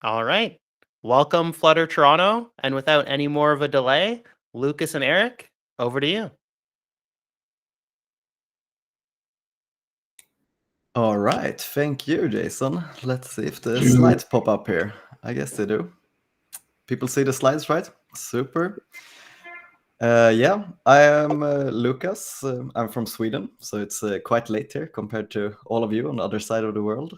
All right. Welcome, Flutter Toronto. And without any more of a delay, Lukas and Eric, over to you. All right, thank you, Jason. Let's see if the slides pop up here. I guess they do. People see the slides, right? Super. Yeah, I am Lukas. I'm from Sweden, so it's quite late here compared to all of you on the other side of the world.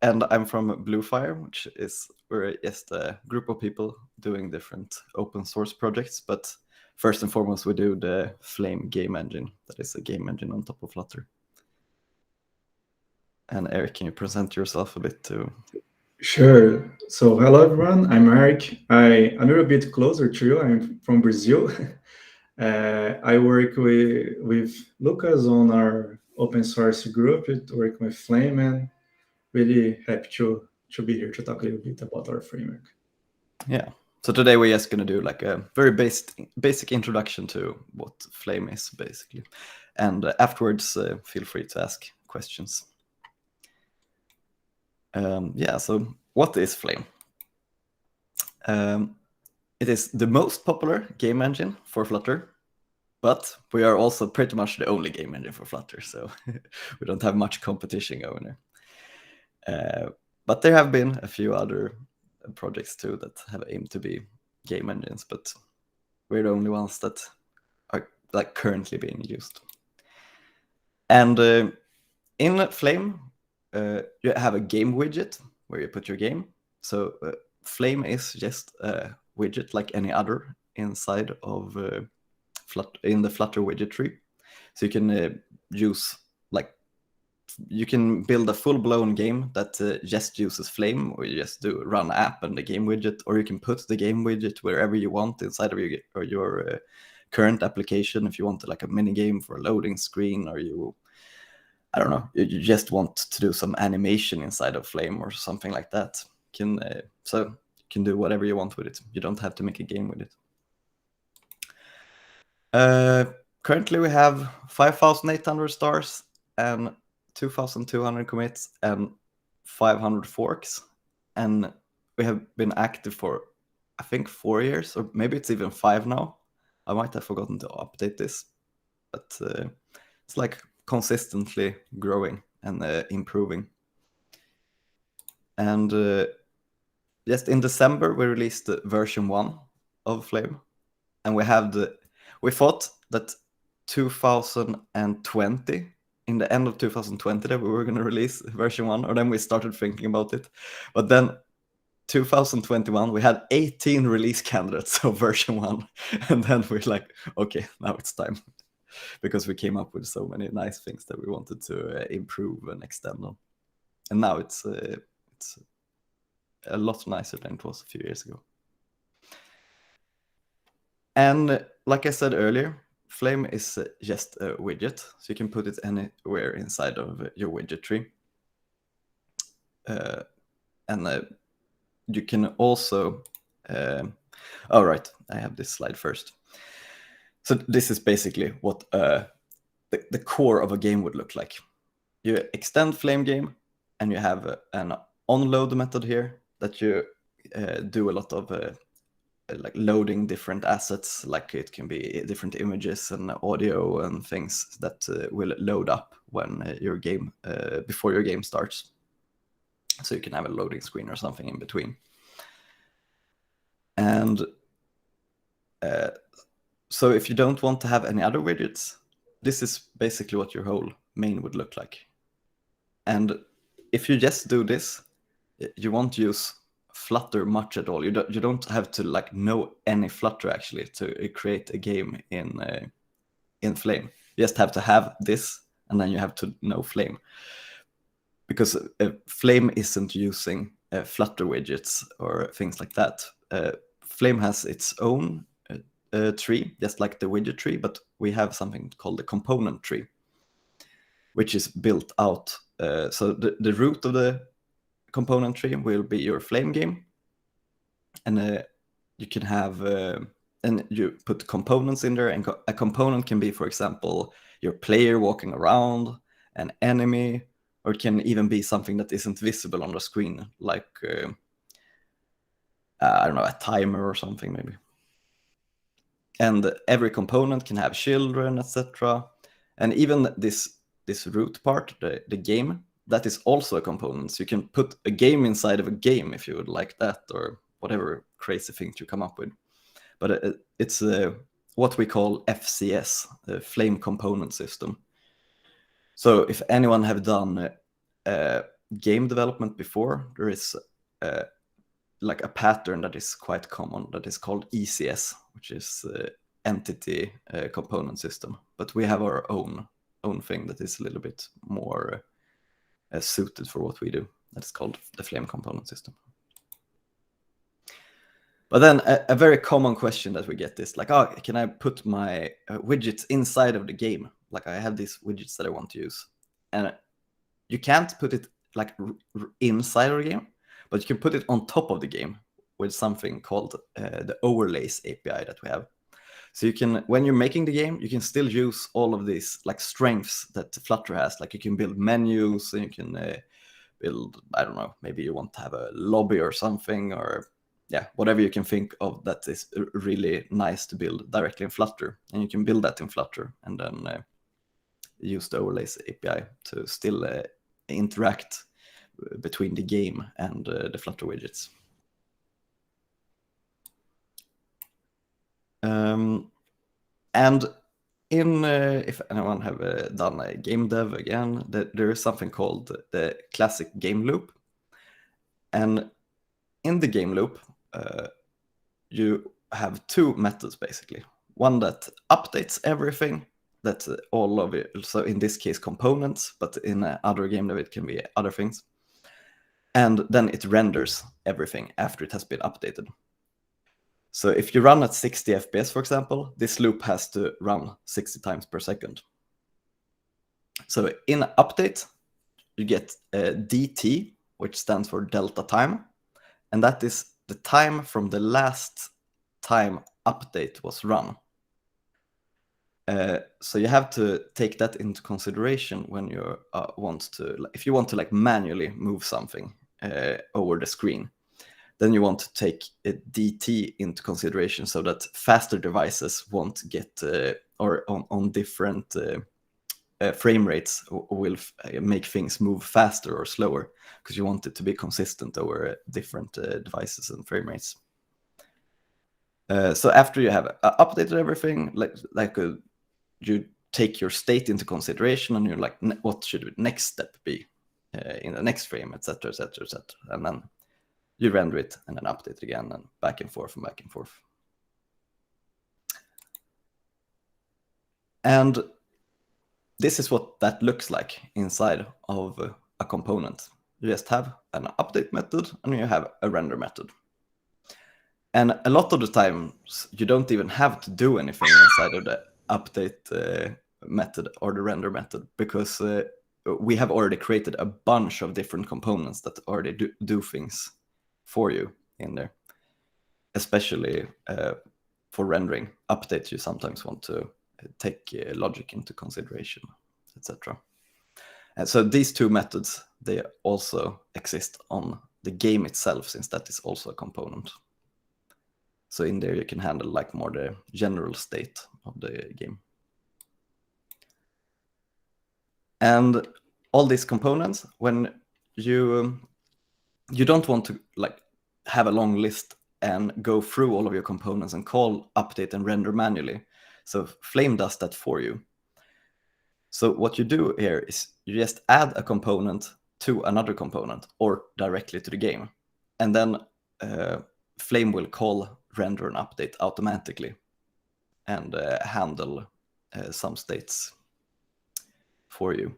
And I'm from BlueFire, which is we're just a group of people doing different open source projects. But first and foremost, we do the Flame game engine. That is a game engine on top of Flutter. And Eric, can you present yourself a bit too? Sure. So hello everyone, I'm Eric. I'm a little bit closer to you. I'm from Brazil. I work with Lucas on our open source group, work with Flame, and really happy to be here to talk a little bit about our framework. Yeah. So today we're just going to do like a very basic introduction to what Flame is, basically. And afterwards, feel free to ask questions. Yeah, so what is Flame? It is the most popular game engine for Flutter, but we are also pretty much the only game engine for Flutter, so we don't have much competition going there. But there have been a few other projects too that have aimed to be game engines, but we're the only ones that are like currently being used. And in Flame, you have a game widget where you put your game. So Flame is just a widget like any other inside of in the Flutter widget tree. So you can use you can build a full-blown game that just uses Flame, or you just do run app and the game widget, or you can put the game widget wherever you want inside of your current application. If you want like a mini game for a loading screen, or I don't know, you just want to do some animation inside of Flame or something like that. So you can do whatever you want with it. You don't have to make a game with it. Currently we have 5,800 stars and 2,200 commits and 500 forks, and we have been active for I think 4 years, or maybe it's even 5 now. I might have forgotten to update this, but it's like consistently growing and improving. And just in December we released version 1 of Flame, and we thought that 2020, in the end of 2020, that we were going to release version 1, or then we started thinking about it. But then 2021, we had 18 release candidates of version 1, and then we're like, okay, now it's time, because we came up with so many nice things that we wanted to improve and extend on. And now it's a lot nicer than it was a few years ago. And like I said earlier, Flame is just a widget, so you can put it anywhere inside of your widget tree. And you can also, all right, I have this slide first. So this is basically what the core of a game would look like. You extend Flame game, and you have an onload method here that you do a lot of like loading different assets, like it can be different images and audio and things that will load up when your game before your game starts. So you can have a loading screen or something in between. And so if you don't want to have any other widgets, this is basically what your whole main would look like. And if you just do this, you won't use Flutter much at all. You don't have to like know any Flutter actually to create a game in Flame. You just have to have this, and then you have to know Flame, because Flame isn't using Flutter widgets or things like that. Flame has its own tree, just like the widget tree, but we have something called the component tree, which is built out. So the root of the component tree will be your Flame game, and you can have and you put components in there, and a component can be, for example, your player walking around, an enemy, or it can even be something that isn't visible on the screen, like I don't know, a timer or something maybe. And every component can have children, etc. And even this root part, the game, that is also a component. So you can put a game inside of a game if you would like that, or whatever crazy things you come up with. But it's what we call FCS, the Flame Component System. So if anyone have done game development before, there is like a pattern that is quite common that is called ECS, which is Entity Component System. But we have our own thing that is a little bit more suited for what we do. That's called the Flame Component System. But then a very common question that we get is like, oh, can I put my widgets inside of the game? Like I have these widgets that I want to use. And you can't put it like inside of the game, but you can put it on top of the game with something called the overlays API that we have. So you can, when you're making the game, you can still use all of these like strengths that Flutter has. Like you can build menus, and you can build, I don't know, maybe you want to have a lobby or something, or yeah, whatever you can think of that is really nice to build directly in Flutter. And you can build that in Flutter and then use the overlays API to still interact between the game and the Flutter widgets. And in if anyone have done a game dev again, there is something called the classic game loop. And in the game loop, you have two methods basically. One that updates everything, that all of it, so in this case components, but in other game dev it can be other things. And then it renders everything after it has been updated. So if you run at 60 FPS, for example, this loop has to run 60 times per second. So in update, you get DT, which stands for delta time. And that is the time from the last time update was run. So you have to take that into consideration when you if you want to like manually move something over the screen, then you want to take a DT into consideration so that faster devices won't get, or on different frame rates will make things move faster or slower, because you want it to be consistent over different devices and frame rates. So after you have updated everything, you take your state into consideration, and you're like, what should the next step be in the next frame, etc., etc., etc., and then you render it and then update it again, and back and forth and back and forth. And this is what that looks like inside of a component. You just have an update method and you have a render method. And a lot of the times you don't even have to do anything inside of the update method or the render method, because we have already created a bunch of different components that already do things for you in there. Especially for rendering. Update, you sometimes want to take logic into consideration, etc. And so these two methods, they also exist on the game itself, since that is also a component. So in there you can handle like more the general state of the game. And all these components, when you don't want to like have a long list and go through all of your components and call update and render manually. So Flame does that for you. So what you do here is you just add a component to another component or directly to the game. And then Flame will call render and update automatically and handle some states for you.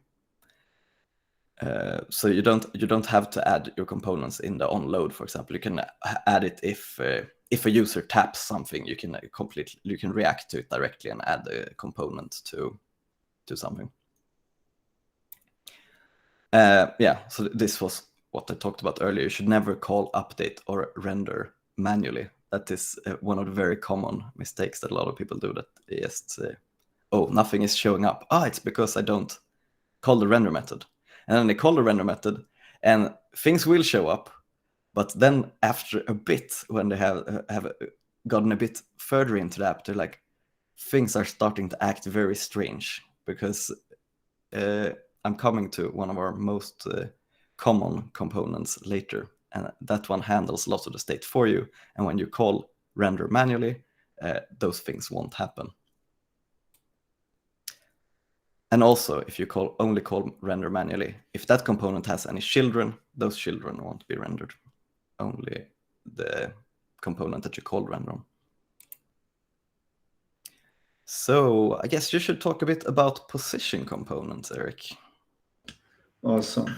So you don't have to add your components in the onload, for example. You can add it if a user taps something, you can react to it directly and add a component to something. Yeah, so this was what I talked about earlier. You should never call update or render manually. That is one of the very common mistakes that a lot of people do, that they just say, oh, nothing is showing up. It's because I don't call the render method. and then they call the render method, and things will show up. But then after a bit, when they have gotten a bit further into the app, they're like, things are starting to act very strange, because I'm coming to one of our most common components later, and that one handles a lot of the state for you. And when you call render manually, those things won't happen. And also, if you only call render manually, if that component has any children, those children won't be rendered. Only the component that you call render on. So I guess you should talk a bit about position components, Eric. Awesome.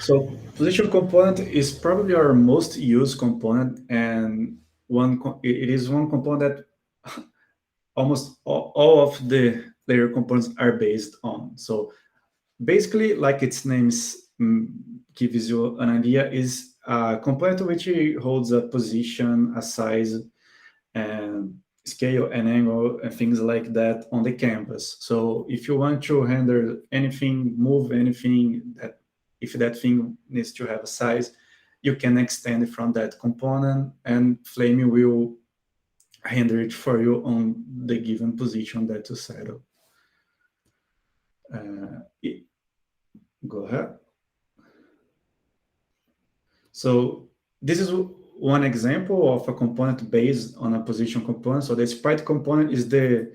So position component is probably our most used component, and it is one component that almost all of the layer components are based on. So basically, like its name gives you an idea, is a component which holds a position, a size, and scale and angle and things like that on the canvas. So if you want to render anything, move anything, if that thing needs to have a size, you can extend it from that component, and Flame will render it for you on the given position that you settle. Go ahead. So this is one example of a component based on a position component. So the sprite component is the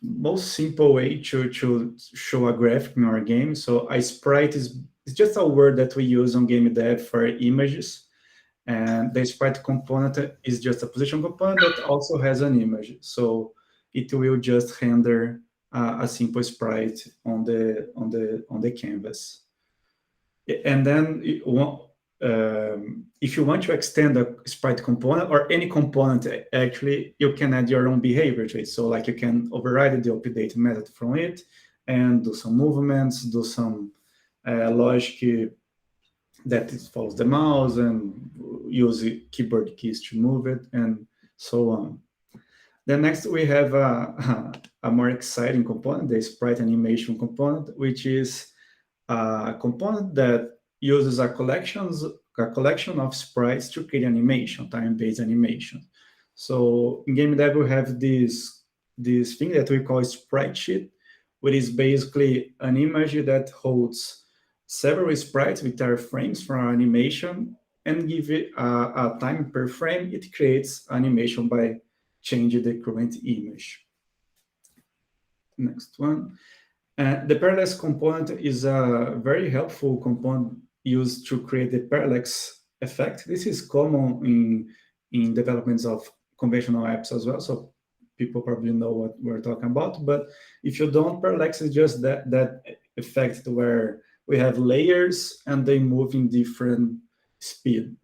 most simple way to show a graphic in our game. So a sprite is just a word that we use on game dev for images. And the sprite component is just a position component that also has an image. So it will just render a simple sprite on the canvas. And then if you want to extend a sprite component or any component, actually, you can add your own behavior to it. So like you can override the update method from it and do some movements, do some logic that it follows the mouse and use keyboard keys to move it and so on. Then next we have a more exciting component, the sprite animation component, which is a component that uses a collection of sprites to create animation, time-based animation. So in game dev, we have this thing that we call sprite sheet, which is basically an image that holds several sprites with their frames for our animation, and give it a time per frame. It creates animation by changing the current image. Next one. The parallax component is a very helpful component used to create the parallax effect. This is common in developments of conventional apps as well, so people probably know what we're talking about. But if you don't, parallax is just that effect where we have layers and they move in different speed,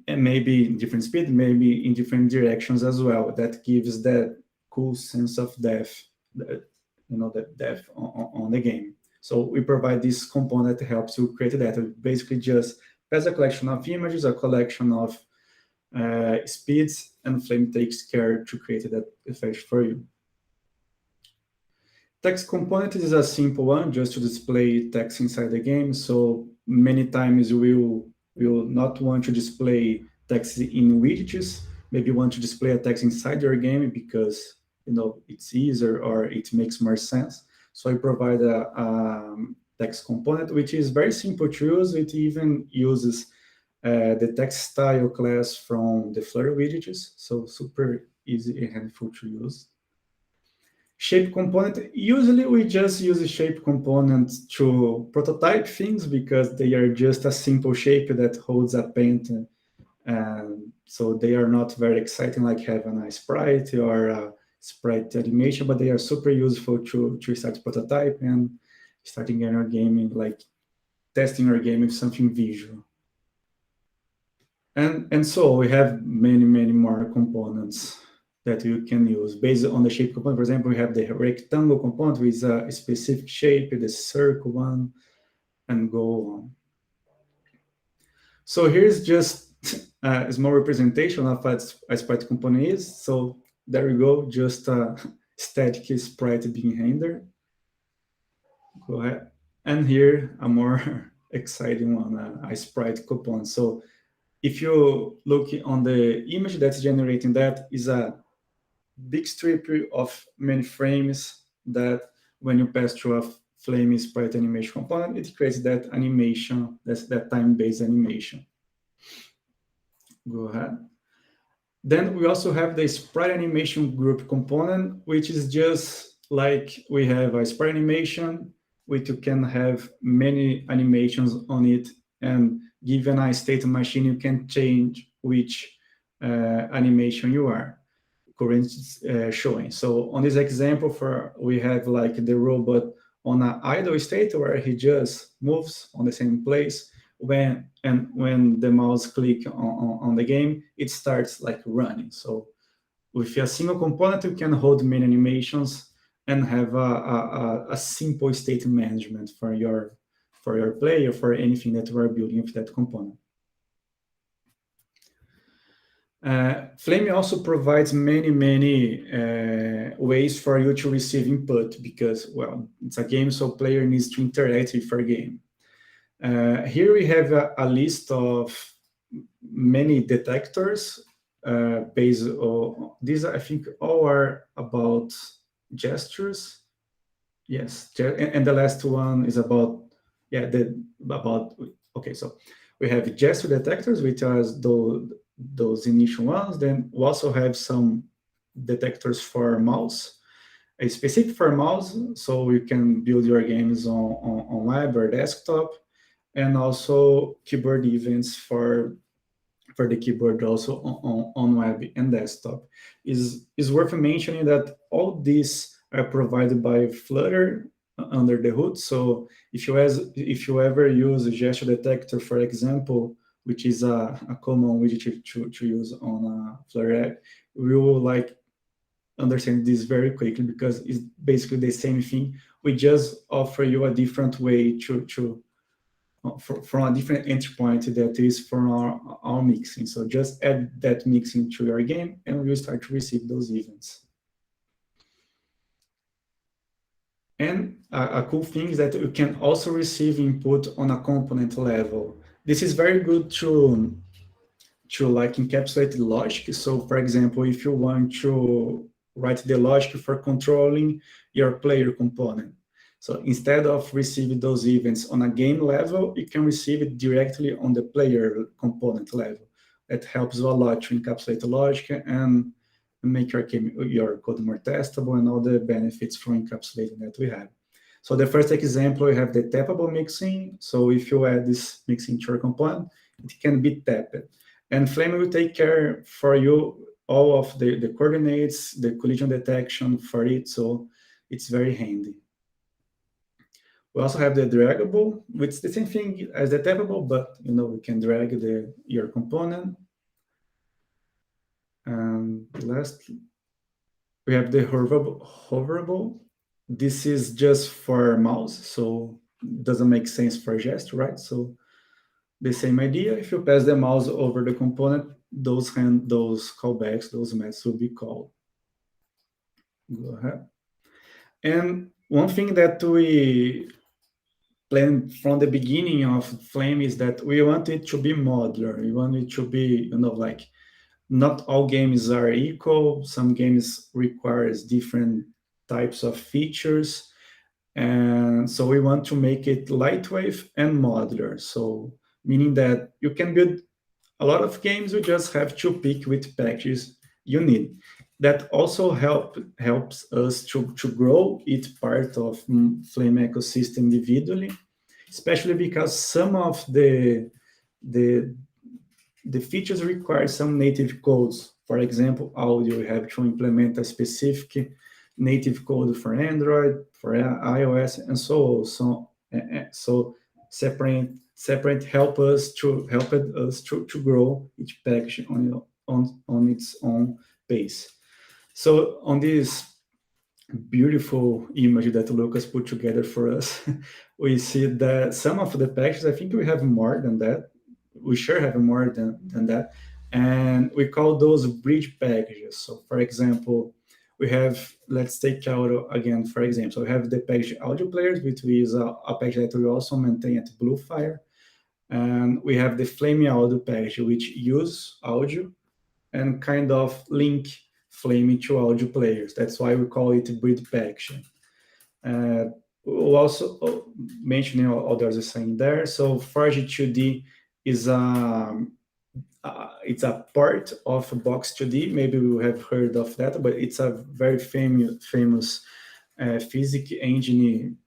and maybe in different speed, maybe in different directions as well. That gives that cool sense of depth. The depth on the game. So we provide this component that helps you create that. It basically just has a collection of images, a collection of speeds, and Flame takes care to create that effect for you. Text component is a simple one, just to display text inside the game. So many times we will not want to display text in widgets. Maybe you want to display a text inside your game because it's easier or it makes more sense. So I provide a text component, which is very simple to use. It even uses the text style class from the Flutter widgets. So super easy and helpful to use. Shape component, usually we just use a shape component to prototype things because they are just a simple shape that holds a paint. And so they are not very exciting like having a sprite or a sprite animation, but they are super useful to start prototype and starting our gaming, like testing our game with something visual. And so we have many more components that you can use based on the shape component. For example, we have the rectangle component with a specific shape, the circle one, and go on. So here's just a small representation of what a sprite component is. So there we go, just a static sprite being rendered. Go ahead. And here a more exciting one, a sprite coupon. So if you look on the image that's generating, that is a big strip of many frames that when you pass through a flame sprite animation component, it creates that animation, that's that time-based animation. Go ahead. Then we also have the sprite animation group component, which is just like we have a sprite animation, which you can have many animations on it, and given a state machine, you can change which animation you are currently showing. So on this example, we have like the robot on an idle state where he just moves on the same place. When the mouse click on the game, it starts like running. So with a single component, you can hold many animations and have a simple state management for your play or for anything that you are building with that component. Flame also provides many ways for you to receive input because, well, it's a game, so player needs to interact with our game. Here we have a list of many detectors based on these. I think all are about gestures. Yes, and the last one is about okay. So we have gesture detectors, which are those initial ones. Then we also have some detectors for mouse, a specific for mouse, so you can build your games on web or desktop, and also keyboard events for the keyboard also on web and desktop. Is worth mentioning that all these are provided by Flutter under the hood. So if you ever use a gesture detector, for example, which is a common widget to use on a Flutter app, we will like understand this very quickly because it's basically the same thing. We just offer you a different way from a different entry point that is from our mixing. So just add that mixing to your game and we'll start to receive those events. And a cool thing is that you can also receive input on a component level. This is very good to like encapsulate the logic. So for example, if you want to write the logic for controlling your player component, so instead of receiving those events on a game level, you can receive it directly on the player component level. That helps you a lot to encapsulate the logic and make your code more testable and all the benefits from encapsulating that we have. So the first example, we have the tappable mixing. So if you add this mixing to your component, it can be tapped. And Flame will take care for you all of the coordinates, the collision detection for it. So it's very handy. We also have the draggable, which is the same thing as the tappable, but we can drag your component. And lastly, we have the hoverable. This is just for mouse, so it doesn't make sense for gesture, right? So the same idea, if you pass the mouse over the component, those callbacks, those methods will be called. Go ahead. And one thing that we planned from the beginning of Flame is that we want it to be modular. We want it to be, like not all games are equal. Some games requires different types of features. And so we want to make it lightweight and modular. So meaning that you can build a lot of games, you just have to pick which packages you need. That also helps us to grow each part of Flame ecosystem individually, especially because some of the features require some native codes. For example, audio, you have to implement a specific native code for Android, for iOS, and so on. So separate help us to grow each package on its own pace. So on this beautiful image that Lucas put together for us, we see that some of the packages, I think we have more than that. We sure have more than that. And we call those bridge packages. So for example, we have, let's take audio again, for example. We have the package audio players, which is a package that we also maintain at BlueFire. And we have the Flame audio package, which use audio and kind of link Flame to audio players. That's why we call it bridge packaging. We'll also mentioning all others are saying there. So Forge 2D is it's a part of Box 2D. Maybe you have heard of that, but it's a very famous physics engine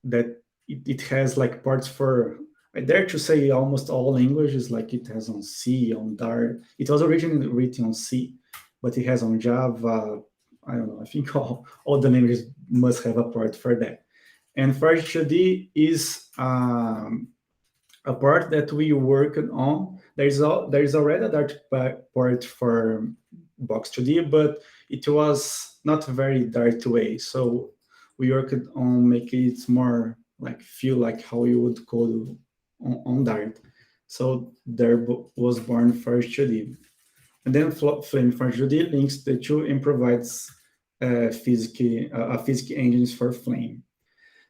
that it has like parts for, I dare to say, almost all languages. Like it has on C, on Dart. It was originally written on C, but it has on Java. I don't know. I think all the languages must have a part for that. And Forge 2D is a part that we worked on. There's already a Dart part for Box 2D, but it was not very Dart way. So we worked on making it more like feel like how you would code on Dart. So there was born Forge 2D. And then Flame Forge 2D links the two and provides physics engines for Flame.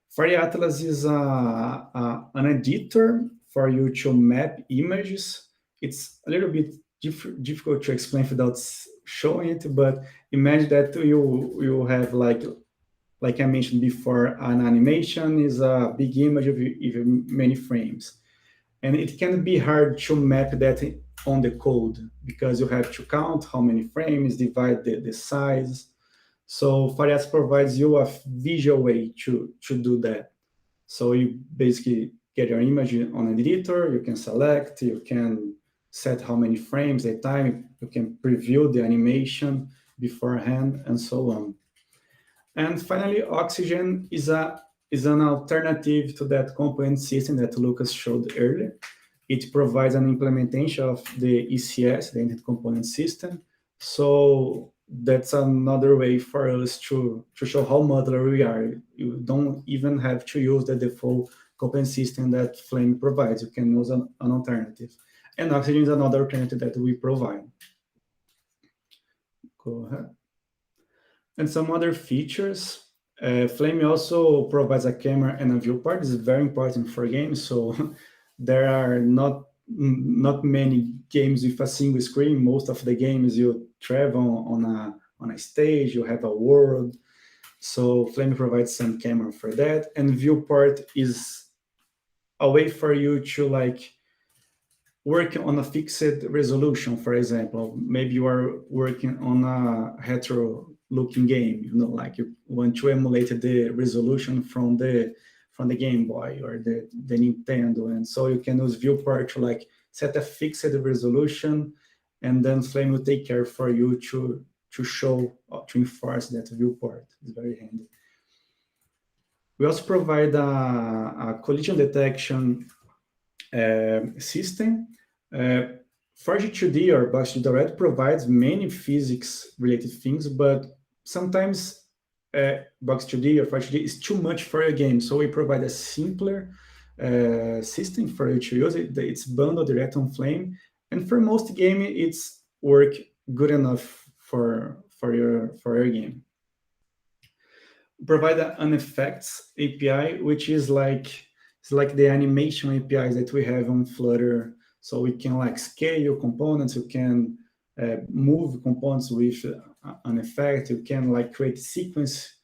Fire Atlas is an editor for you to map images. It's a little bit difficult to explain without showing it, but imagine that you have like I mentioned before, an animation is a big image of even many frames. And it can be hard to map that on the code because you have to count how many frames, divide the size. So FireAtlas provides you a visual way to do that. So you basically get your image on an editor, you can select, you can set how many frames at a time, you can preview the animation beforehand, and so on. And finally, Oxygen is an alternative to that component system that Lukas showed earlier. It provides an implementation of the ECS, the Ended Component System. So that's another way for us to show how modular we are. You don't even have to use the default component system that Flame provides. You can use an alternative. And Oxygen is another alternative that we provide. Go ahead. And some other features. Flame also provides a camera and a viewport. This is very important for games. So there are not many games with a single screen. Most of the games you travel on a stage, you have a world. So Flame provides some camera for that. And viewport is a way for you to like work on a fixed resolution. For example, maybe you are working on a retro looking game, like you want to emulate the resolution from the Game Boy or the Nintendo, and so you can use viewport to like set a fixed resolution, and then Flame will take care for you to show, to enforce that viewport. It's very handy. We also provide a collision detection system. Forge 2D or Box 2D already provides many physics-related things, but sometimes Box 2D or Forge 2D is too much for your game. So we provide a simpler system for you to use. It's bundled direct on Flame, and for most game, it's work good enough for your game. Provide an effects API, which is like the animation APIs that we have on Flutter. So we can like scale components, you can move components with an effect, you can like create sequence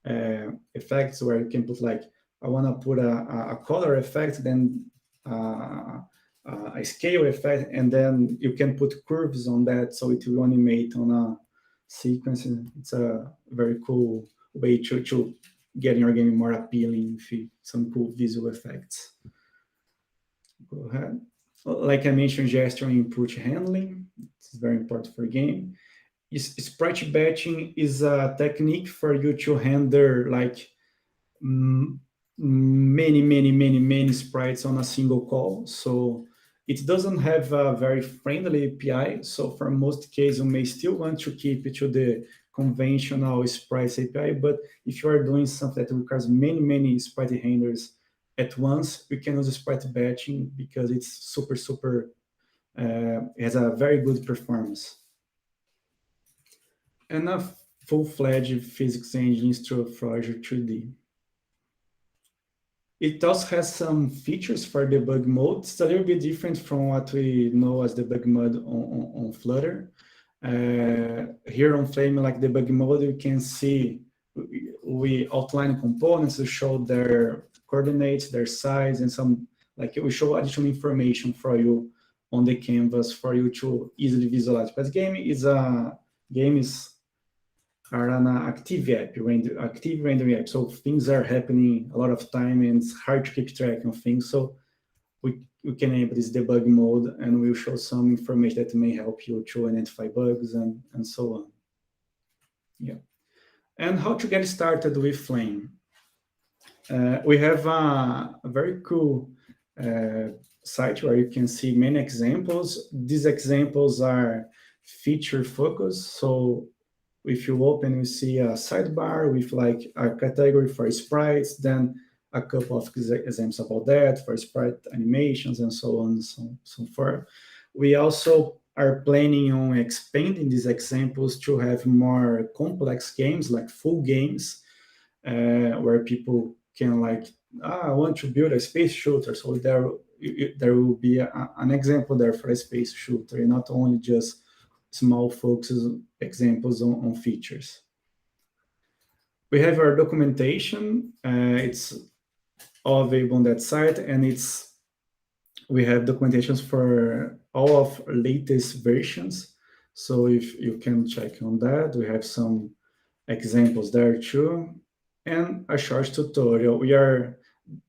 effects where you can put like, I want to put a color effect, then a scale effect, and then you can put curves on that so it will animate on a sequence. It's a very cool way to get your game more appealing with some cool visual effects. Go ahead. Like I mentioned, gesture input handling. It's very important for a game. Sprite batching is a technique for you to handle like many sprites on a single call. So it doesn't have a very friendly API. So for most cases, you may still want to keep it to the conventional sprites API. But if you are doing something that requires many sprite handlers at once, we can use sprite batching because it's super it has a very good performance. And full-fledged physics engine through Flutter 2D. It also has some features for debug mode. It's a little bit different from what we know as debug mode on Flutter. Here on Flame, like debug mode, you can see we outline components to show their coordinates, their size, and some, like we show additional information for you on the canvas for you to easily visualize. Because games are an active rendering app, so things are happening a lot of time, and it's hard to keep track of things. So we can enable this debug mode, and we'll show some information that may help you to identify bugs and so on. Yeah. And how to get started with Flame. We have a very cool site where you can see many examples. These examples are feature focused. So if you open, you see a sidebar with like a category for sprites, then a couple of examples about that for sprite animations and so on and so forth. We also are planning on expanding these examples to have more complex games, like full games, where people can like, I want to build a space shooter. So there will be an example there for a space shooter, and not only just small focus examples on features. We have our documentation. It's all available on that site, and we have documentations for all of latest versions. So if you can check on that, we have some examples there too, and a short tutorial.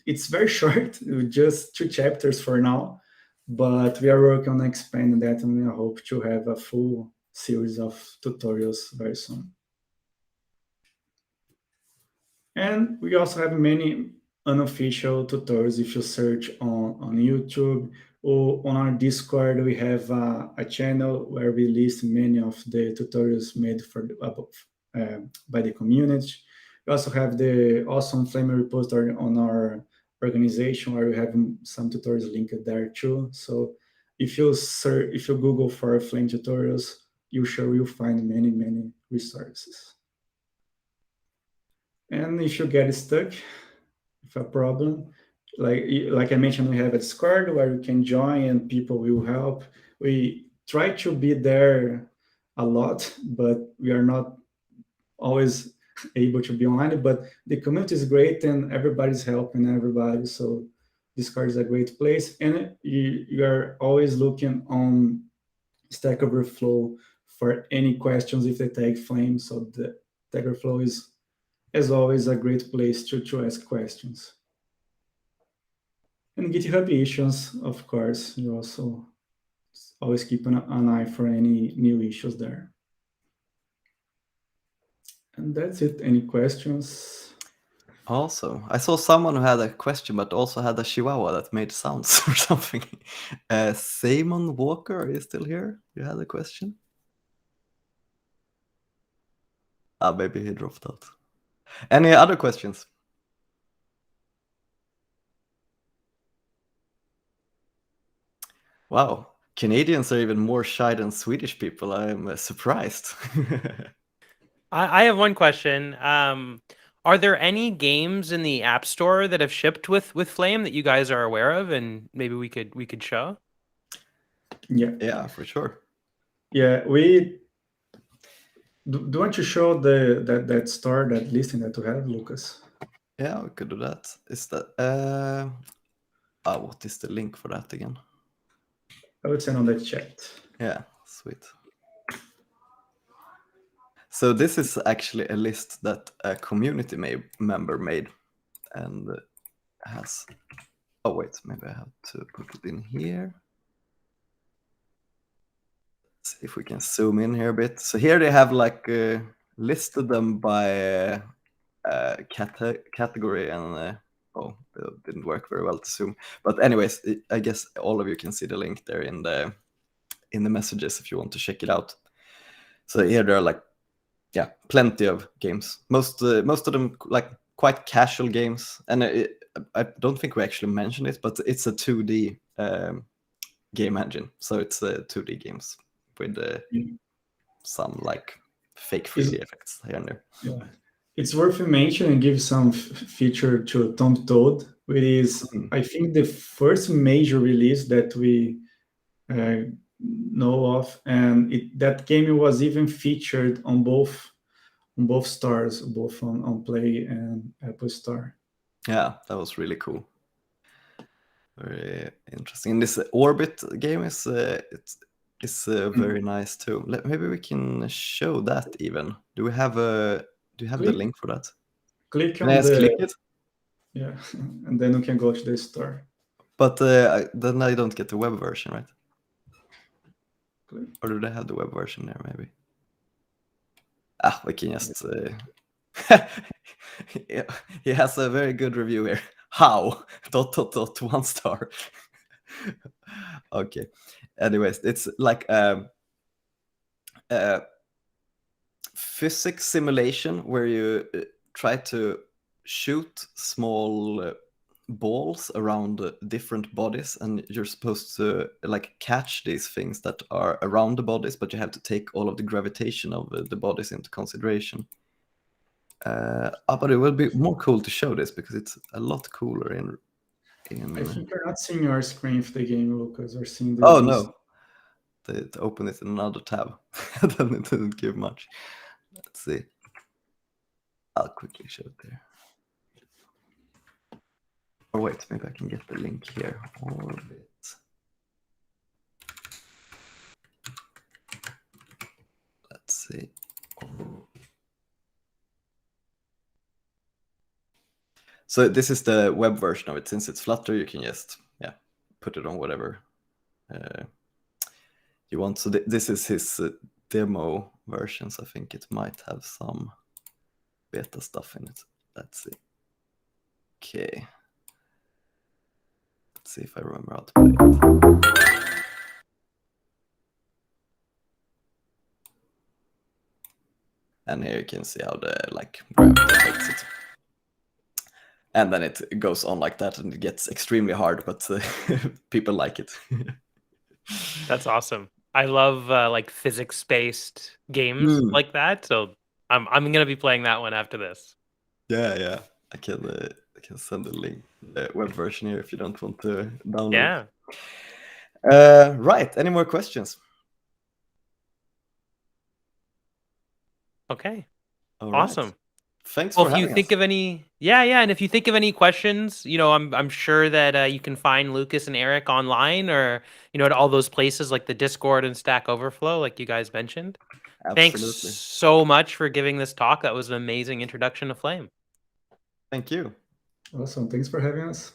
It's very short, just 2 chapters for now, but we are working on expanding that, and we hope to have a full series of tutorials very soon. And we also have many unofficial tutorials if you search on YouTube, or on our Discord. We have a channel where we list many of the tutorials made by the community. We also have the awesome Flame repository on our organization, where we have some tutorials linked there too. So if you Google for Flame tutorials, you sure will find many resources. And if you get stuck with a problem, like I mentioned, we have a Discord where you can join and people will help. We try to be there a lot, but we are not always able to be online. But the community is great, and everybody's helping everybody. So Discord is a great place, and you are always looking on Stack Overflow for any questions if they take Flame. So the Stack Overflow is, as always, a great place to ask questions. And GitHub issues, of course, you also always keep an eye for any new issues there. And that's it. Any questions? Also, I saw someone who had a question, but also had a chihuahua that made sounds or something. Simon Walker, are you still here? You had a question? Maybe he dropped out. Any other questions? Wow, Canadians are even more shy than Swedish people. I'm surprised. I have one question. Are there any games in the App Store that have shipped with Flame that you guys are aware of, and maybe we could show? Yeah, for sure. Yeah, we do you want to show that store, that listing that we have, Lucas? Yeah, we could do that. Is that what is the link for that again? I would send on the chat. Yeah, sweet. So this is actually a list that a community member made, and has. Oh wait, maybe I have to put it in here. Let's see if we can zoom in here a bit. So here they have like listed them by category, and it didn't work very well to zoom. But anyways, I guess all of you can see the link there in the messages if you want to check it out. So here there are like, yeah, plenty of games. Most of them like quite casual games, and I don't think we actually mentioned it, but it's a 2D game engine. So it's 2D games with some like fake 3D effects here and there. Yeah. It's worth mentioning and give some feature to Tom Toad, which is, I think, the first major release that we know of, and that game was even featured on both stores, both on Play and Apple Store. Yeah, that was really cool. Very interesting. This Orbit game is very nice too. Maybe we can show that even. Do you have the link for that? Click Can on I just click it? Yeah, and then you can go to the store. But then I don't get the web version, right? Click. Or do they have the web version there, maybe? We can just... yeah, he has a very good review here. How? ... 1 star. Okay. Anyways, it's like physics simulation where you try to shoot small balls around different bodies, and you're supposed to like catch these things that are around the bodies, but you have to take all of the gravitation of the bodies into consideration. But it will be more cool to show this because it's a lot cooler in I think you're not seeing your screen for the game, Lucas, or seeing the... Oh no, to open it in another tab. Then it didn't give much. Let's see. I'll quickly show it there. Or wait, maybe I can get the link here. Orbit. Let's see. So this is the web version of it. Since it's Flutter, you can just put it on whatever you want. So this is his demo versions. I think it might have some beta stuff in it. Let's see. Okay. Let's see if I remember how to play it. And here you can see how the gravity affects it. And then it goes on like that, and it gets extremely hard, but people like it. That's awesome. I love physics-based games like that, so I'm gonna be playing that one after this. Yeah. I can send a link, the web version here if you don't want to download. Yeah. Right. Any more questions? Okay. All Awesome. Right. Thanks Well, for if you having think us. of any, and if you think of any questions, I'm sure that you can find Lukas and Eric online, or at all those places like the Discord and Stack Overflow, like you guys mentioned. Thanks Absolutely. so much for giving this talk. That was an amazing introduction to Flame. Thank you. Awesome. Thanks for having us.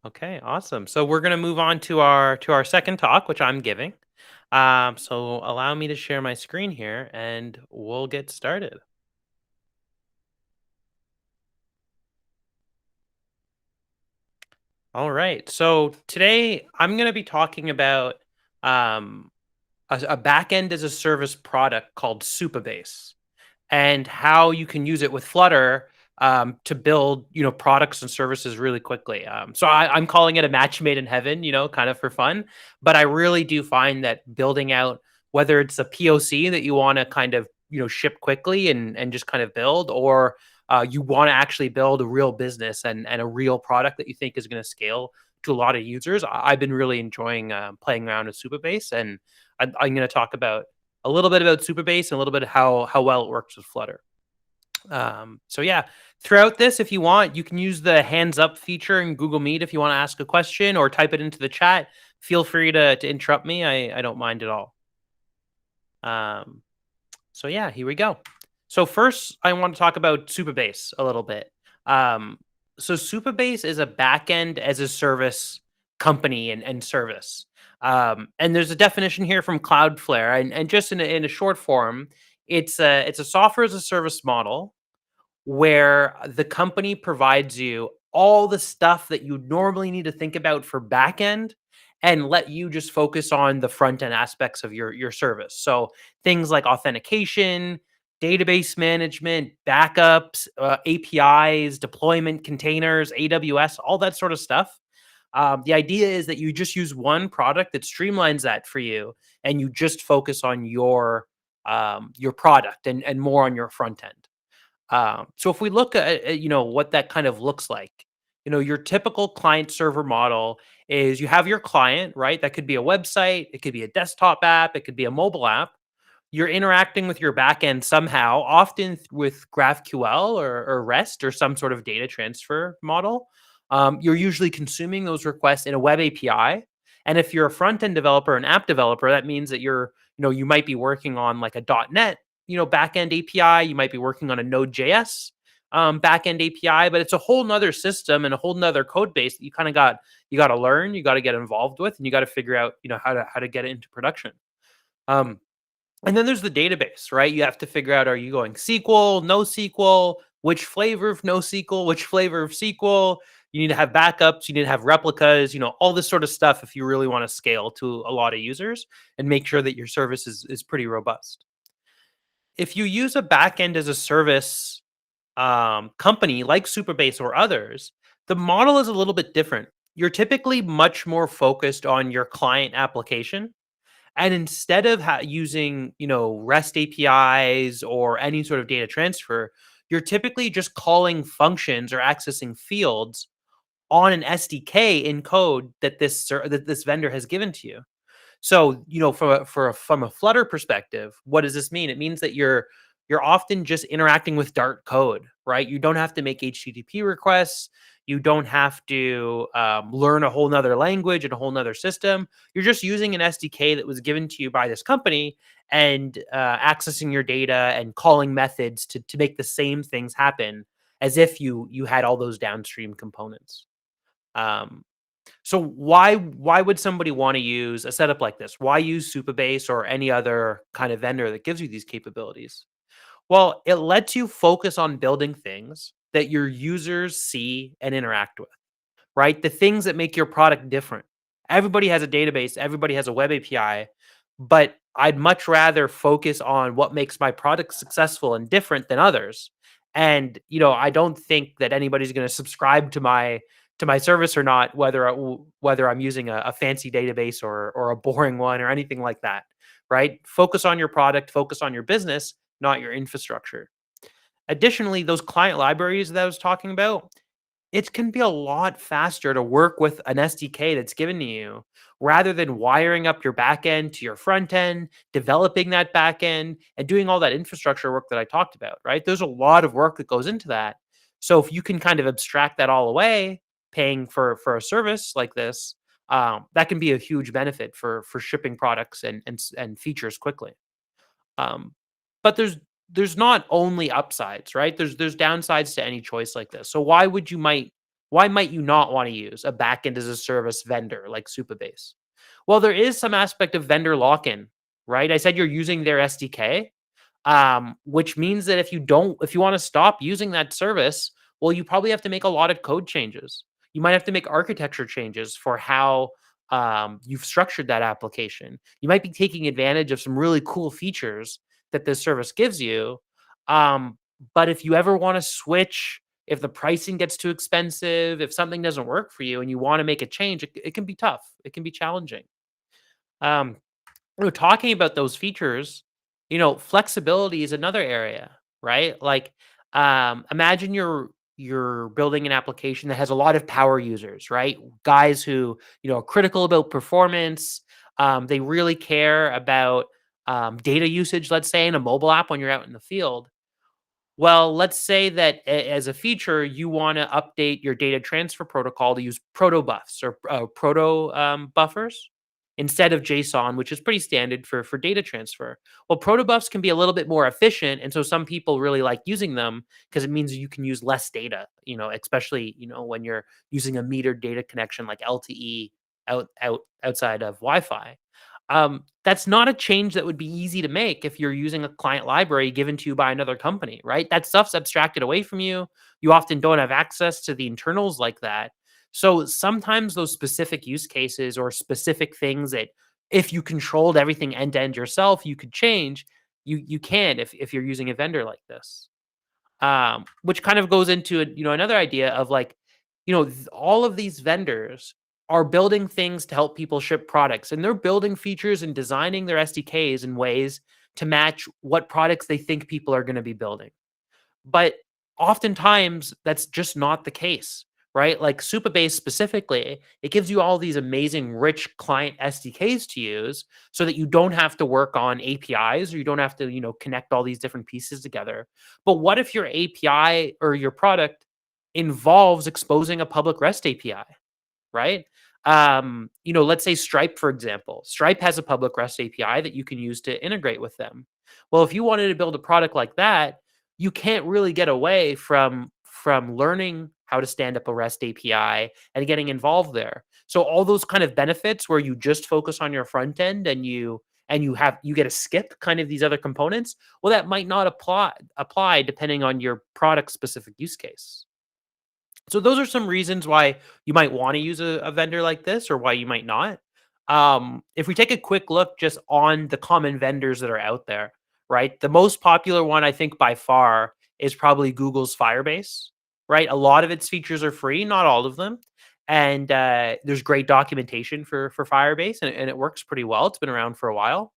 Okay, awesome. So we're gonna move on to our second talk, which I'm giving. So allow me to share my screen here, and we'll get started. All right. So today I'm going to be talking about a backend as a service product called Supabase, and how you can use it with Flutter to build products and services really quickly. So I'm calling it a match made in heaven, kind of for fun. But I really do find that building out, whether it's a POC that you want to kind of ship quickly and just kind of build, or you want to actually build a real business and a real product that you think is going to scale to a lot of users. I've been really enjoying playing around with Supabase, and I'm going to talk about a little bit about Supabase and a little bit how well it works with Flutter. So yeah, throughout this, if you want, you can use the hands up feature in Google Meet if you want to ask a question or type it into the chat. Feel free to interrupt me. I don't mind at all. So yeah, here we go. So first, I want to talk about Supabase a little bit. So Supabase is a backend as a service company and service. And there's a definition here from Cloudflare, and just in a short form, it's a software as a service model where the company provides you all the stuff that you normally need to think about for backend, and let you just focus on the front end aspects of your service. So things like authentication, database management, backups, APIs, deployment, containers, AWS, all that sort of stuff. The idea is that you just use one product that streamlines that for you, and you just focus on your your product and more on your front end. So if we look at what that kind of looks like, your typical client server model is you have your client, right? That could be a website, it could be a desktop app, it could be a mobile app. You're interacting with your backend somehow, often with GraphQL or REST or some sort of data transfer model. You're usually consuming those requests in a web API. And if you're a front end developer, an app developer, that means that you might be working on like a .NET, backend API. You might be working on a Node.js backend API, but it's a whole nother system and a whole nother code base that you got to learn, you got to get involved with, and you got to figure out, how to get it into production. And then there's the database, right? You have to figure out, are you going SQL, NoSQL, which flavor of NoSQL, which flavor of SQL? You need to have backups, you need to have replicas, all this sort of stuff if you really want to scale to a lot of users and make sure that your service is pretty robust. If you use a backend as a service company like Supabase or others, the model is a little bit different. You're typically much more focused on your client application. And instead of using, REST APIs or any sort of data transfer, you're typically just calling functions or accessing fields on an SDK in code that this vendor has given to you. So, from a Flutter perspective, what does this mean? It means that you're often just interacting with Dart code, right? You don't have to make HTTP requests. You don't have to learn a whole nother language and a whole nother system. You're just using an SDK that was given to you by this company and accessing your data and calling methods to make the same things happen as if you had all those downstream components. So why would somebody want to use a setup like this? Why use Supabase or any other kind of vendor that gives you these capabilities? Well, it lets you focus on building things that your users see and interact with, right? The things that make your product different. Everybody has a database, everybody has a web API, but I'd much rather focus on what makes my product successful and different than others. And, I don't think that anybody's going to subscribe to my service or not, whether I'm using a fancy database or a boring one or anything like that, right? Focus on your product, focus on your business, not your infrastructure. Additionally, those client libraries that I was talking about, it can be a lot faster to work with an SDK that's given to you rather than wiring up your backend to your front end, developing that backend, and doing all that infrastructure work that I talked about, right? There's a lot of work that goes into that. So if you can kind of abstract that all away, paying for a service like this, that can be a huge benefit for shipping products and features quickly. But there's not only upsides, right? There's downsides to any choice like this. So why might you not want to use a backend as a service vendor like Supabase? Well, there is some aspect of vendor lock-in, right? I said you're using their SDK, which means that if you want to stop using that service, well, you probably have to make a lot of code changes. You might have to make architecture changes for how you've structured that application. You might be taking advantage of some really cool features that this service gives you. But if you ever want to switch, if the pricing gets too expensive, if something doesn't work for you and you want to make a change, it can be tough. It can be challenging. Um, Talking about those features, flexibility is another area, right? Like, imagine you're building an application that has a lot of power users, right? Guys who, are critical about performance. They really care about data usage, let's say, in a mobile app when you're out in the field. Well, let's say that as a feature, you want to update your data transfer protocol to use proto buffs or proto buffers instead of JSON, which is pretty standard for data transfer. Well, proto buffs can be a little bit more efficient, and so some people really like using them because it means you can use less data. Especially when you're using a metered data connection like LTE outside of Wi-Fi. That's not a change that would be easy to make if you're using a client library given to you by another company, right? That stuff's abstracted away from you. You often don't have access to the internals like that. So sometimes those specific use cases or specific things that if you controlled everything end to end yourself, you could change. You can if you're using a vendor like this. Which kind of goes into another idea of like, all of these vendors are building things to help people ship products, and they're building features and designing their SDKs in ways to match what products they think people are going to be building. But oftentimes that's just not the case, right? Like Supabase specifically, it gives you all these amazing rich client SDKs to use so that you don't have to work on APIs, or you don't have to, connect all these different pieces together. But what if your API or your product involves exposing a public REST API, right? Let's say Stripe, for example. Stripe has a public REST API that you can use to integrate with them. Well, if you wanted to build a product like that, you can't really get away from learning how to stand up a REST API and getting involved there. So all those kind of benefits where you just focus on your front end and you get to skip kind of these other components, well, that might not apply depending on your product specific use case. So those are some reasons why you might want to use a vendor like this, or why you might not. If we take a quick look just on the common vendors that are out there, right? The most popular one, I think by far, is probably Google's Firebase, right? A lot of its features are free, not all of them. And there's great documentation for Firebase, and it works pretty well. It's been around for a while.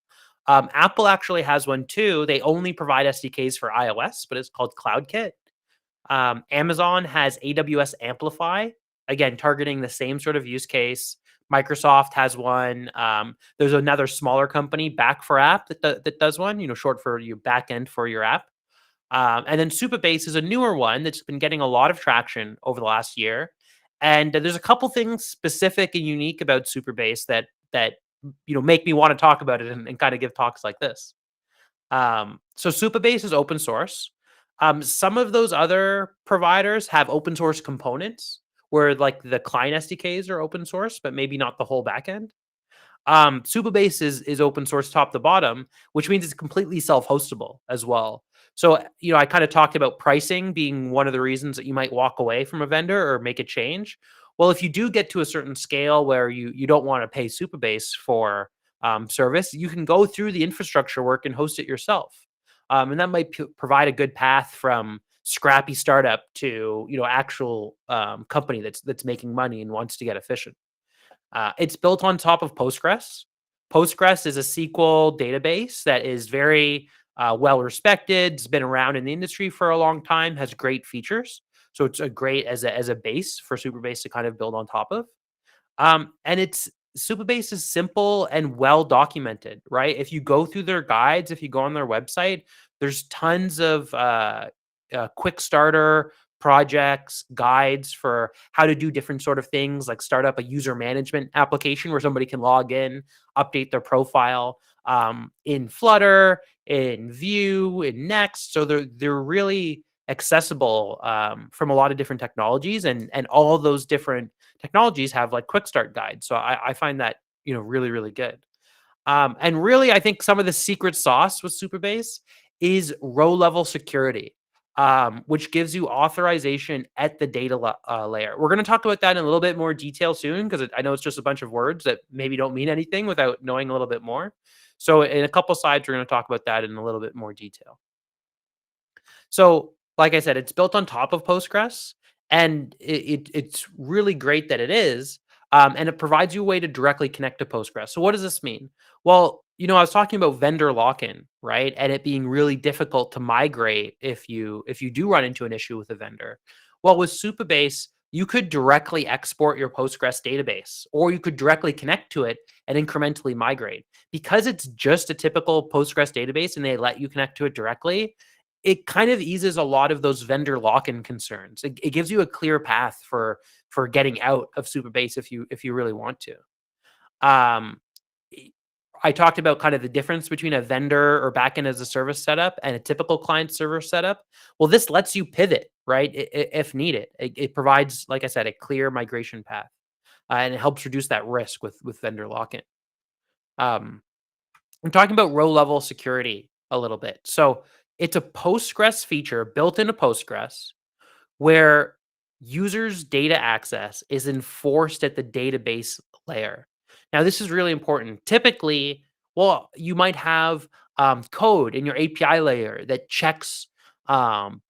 Apple actually has one too. They only provide SDKs for iOS, but it's called CloudKit. Amazon has AWS Amplify, again, targeting the same sort of use case. Microsoft has one. There's another smaller company, Back4App, that does one, short for your backend for your app. And then Supabase is a newer one that's been getting a lot of traction over the last year. And there's a couple things specific and unique about Supabase that make me want to talk about it and kind of give talks like this. So Supabase is open source. Some of those other providers have open source components where like the client SDKs are open source, but maybe not the whole backend. Supabase is open source top to bottom, which means it's completely self-hostable as well. So, I kind of talked about pricing being one of the reasons that you might walk away from a vendor or make a change. Well, if you do get to a certain scale where you don't want to pay Supabase for service, you can go through the infrastructure work and host it yourself. And that might provide a good path from scrappy startup to actual company that's making money and wants to get efficient. It's built on top of Postgres. Postgres is a SQL database that is very well respected. It's been around in the industry for a long time. Has great features, so it's a great as a base for Supabase to kind of build on top of. And Supabase is simple and well documented, right? If you go through their guides, if you go on their website, there's tons of quick starter projects, guides for how to do different sort of things, like start up a user management application where somebody can log in, update their profile in Flutter, in Vue, in Next. So they're really accessible from a lot of different technologies, and all of those different technologies have like quick start guides. So I find that really, really good. And really, I think some of the secret sauce with Supabase is row level security, which gives you authorization at the data layer. We're going to talk about that in a little bit more detail soon, because I know it's just a bunch of words that maybe don't mean anything without knowing a little bit more. So in a couple slides, we're going to talk about that in a little bit more detail. So like I said, it's built on top of Postgres, and it's really great that it is. And it provides you a way to directly connect to Postgres. So what does this mean? Well, I was talking about vendor lock-in, right? And it being really difficult to migrate if you do run into an issue with a vendor. Well, with Supabase, you could directly export your Postgres database, or you could directly connect to it and incrementally migrate. Because it's just a typical Postgres database and they let you connect to it directly, it kind of eases a lot of those vendor lock-in concerns. It gives you a clear path for getting out of Supabase if you really want to. I talked about kind of the difference between a vendor or backend as a service setup and a typical client server setup. Well, this lets you pivot, right, if needed. It provides, like I said, a clear migration path, and it helps reduce that risk with vendor lock-in. I'm talking about row level security a little bit. So it's a Postgres feature built into Postgres where users' data access is enforced at the database layer. Now, this is really important. Typically, you might have code in your API layer that checks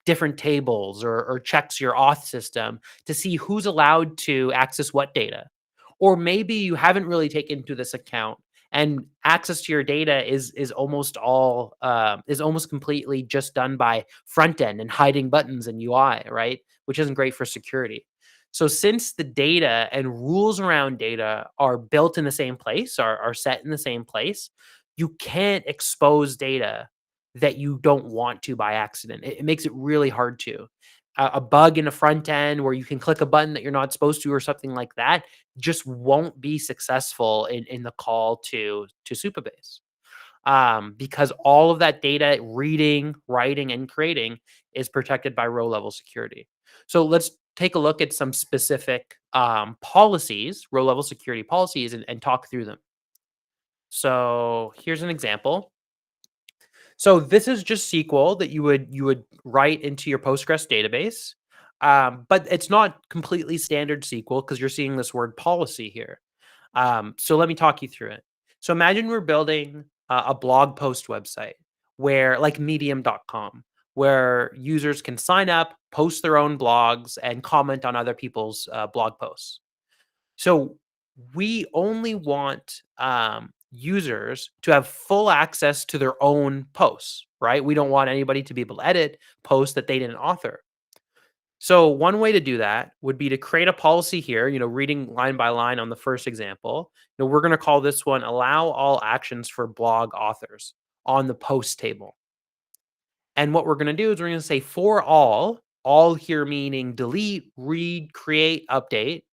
different tables or checks your auth system to see who's allowed to access what data. Or maybe you haven't really taken into this account, And access to your data is almost completely just done by front end and hiding buttons and UI, right? Which isn't great for security. So since the data and rules around data are built in the same place, are set in the same place, you can't expose data that you don't want to by accident. It makes it really hard to. A bug in the front end where you can click a button that you're not supposed to or something like that just won't be successful in the call to Supabase. Because all of that data, reading, writing, and creating is protected by row-level security. So let's take a look at some specific policies, row-level security policies, and talk through them. So here's an example. So this is just SQL that you would write into your Postgres database, but it's not completely standard SQL because you're seeing this word policy here. So let me talk you through it. So imagine we're building a blog post website where, like medium.com, where users can sign up, post their own blogs, and comment on other people's blog posts. So we only want users to have full access to their own posts, right? We don't want anybody to be able to edit posts that they didn't author. So one way to do that would be to create a policy here, reading line by line on the first example. We're going to call this one allow all actions for blog authors on the post table. And what we're going to do is we're going to say for all here meaning delete, read, create, update,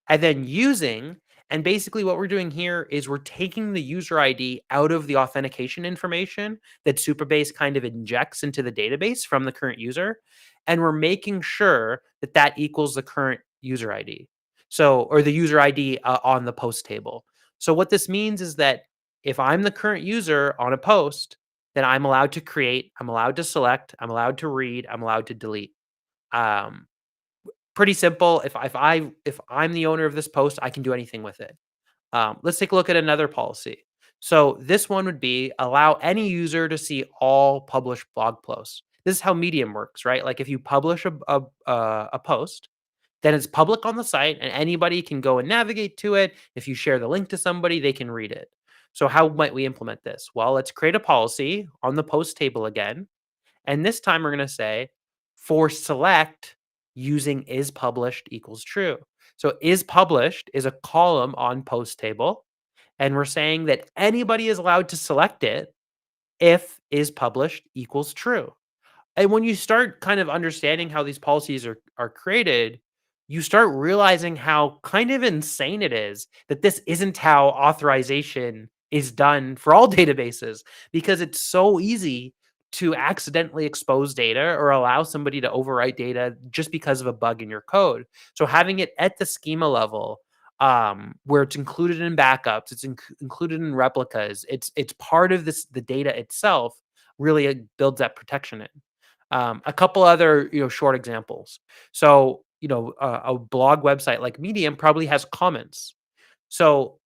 and then using. And basically what we're doing here is we're taking the user ID out of the authentication information that Supabase kind of injects into the database from the current user. And we're making sure that that equals the current user ID. So, or the user ID on the post table. So what this means is that if I'm the current user on a post, then I'm allowed to create, I'm allowed to select, I'm allowed to read, I'm allowed to delete. Pretty simple. If I'm the owner of this post, I can do anything with it. Let's take a look at another policy. So this one would be allow any user to see all published blog posts. This is how Medium works, right? Like if you publish a post, then it's public on the site and anybody can go and navigate to it. If you share the link to somebody, they can read it. So how might we implement this? Well, let's create a policy on the post table again. And this time we're going to say for select using is published equals true. So is published is a column on post table. And we're saying that anybody is allowed to select it if is published equals true. And when you start kind of understanding how these policies are created, you start realizing how kind of insane it is that this isn't how authorization is done for all databases, because it's so easy to accidentally expose data or allow somebody to overwrite data just because of a bug in your code. So having it at the schema level, where it's included in backups, it's included in replicas, it's part of the data itself, really builds that protection in. A couple other short examples. So a blog website like Medium probably has comments. So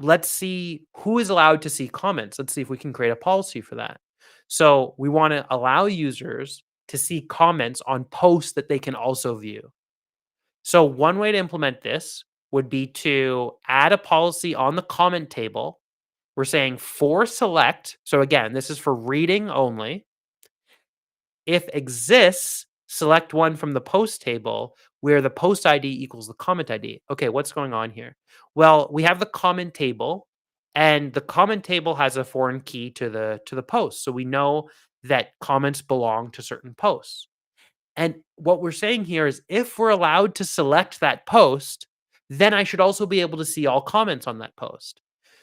let's see who is allowed to see comments. Let's see if we can create a policy for that. So we want to allow users to see comments on posts that they can also view. So one way to implement this would be to add a policy on the comment table. We're saying for select. So again, this is for reading only. If exists, select one from the post table where the post ID equals the comment ID. Okay, what's going on here? Well, we have the comment table, and the comment table has a foreign key to the post. So we know that comments belong to certain posts. And what we're saying here is if we're allowed to select that post, then I should also be able to see all comments on that post.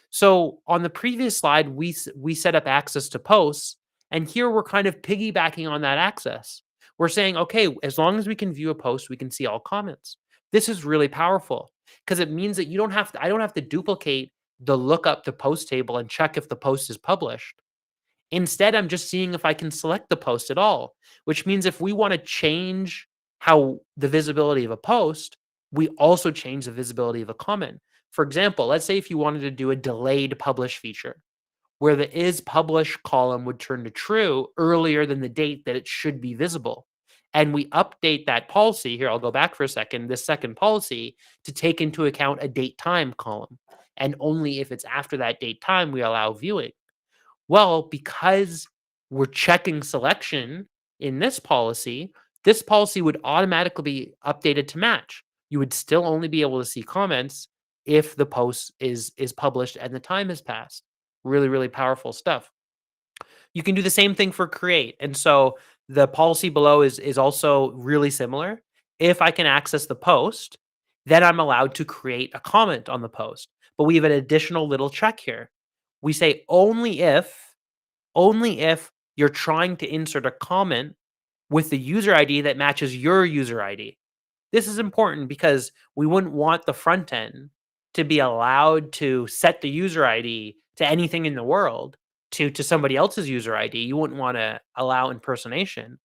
So on the previous slide, we set up access to posts, and here we're kind of piggybacking on that access. We're saying, okay, as long as we can view a post, we can see all comments. This is really powerful because it means that I don't have to duplicate the lookup to post table and check if the post is published. Instead, I'm just seeing if I can select the post at all, which means if we want to change how the visibility of a post, we also change the visibility of a comment. For example, let's say if you wanted to do a delayed publish feature where the is published column would turn to true earlier than the date that it should be visible. And we update that policy here. I'll go back for a second, this second policy to take into account a date time column. and only if it's after that date time we allow viewing. Well, because we're checking selection in this policy would automatically be updated to match. You would still only be able to see comments if the post is published and the time has passed. Really, really powerful stuff. You can do the same thing for create. And so the policy below is also really similar. If I can access the post, then I'm allowed to create a comment on the post. But we have an additional little check here. We say only if you're trying to insert a comment with the user ID that matches your user ID. This is important because we wouldn't want the front end to be allowed to set the user ID to anything in the world to somebody else's user ID. You wouldn't want to allow impersonation.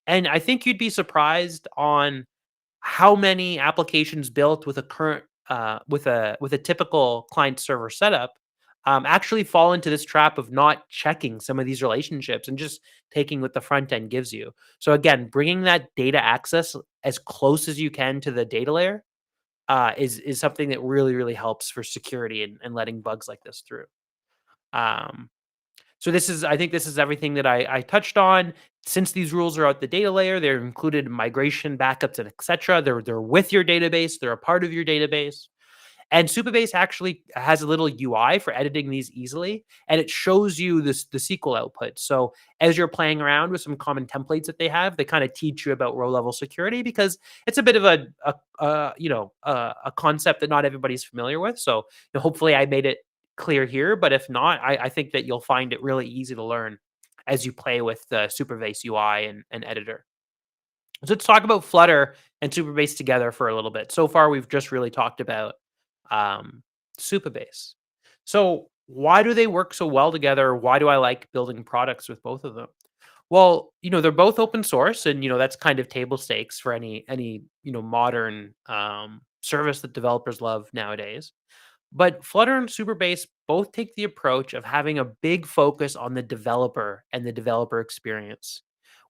And I think you'd be surprised on how many applications built with a current with a typical client server setup actually fall into this trap of not checking some of these relationships and just taking what the front end gives you. So again, bringing that data access as close as you can to the data layer is something that really, really helps for security and letting bugs like this through. So I think this is everything that I touched on. Since these rules are at the data layer, they're included in migration, backups, and etc. They're with your database. They're a part of your database. And Supabase actually has a little UI for editing these easily, and it shows you the SQL output. So as you're playing around with some common templates that they have, they kind of teach you about row level security because it's a bit of a concept that not everybody's familiar with. So hopefully I made it clear here, but if not, I think that you'll find it really easy to learn as you play with the Supabase UI and editor. So let's talk about Flutter and Supabase together for a little bit. So far, we've just really talked about Supabase. So why do they work so well together? Why do I like building products with both of them? Well, they're both open source, and that's kind of table stakes for any modern service that developers love nowadays. But Flutter and Supabase both take the approach of having a big focus on the developer and the developer experience.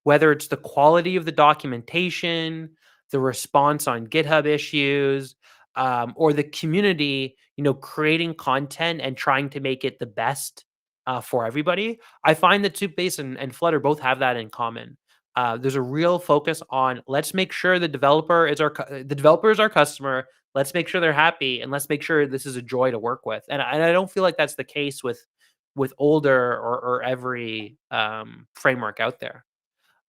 Whether it's the quality of the documentation, the response on GitHub issues, or the community, creating content and trying to make it the best for everybody. I find that Supabase and Flutter both have that in common. There's a real focus on let's make sure the developer is our customer. Let's make sure they're happy, and let's make sure this is a joy to work with. And I don't feel like that's the case with older or every framework out there.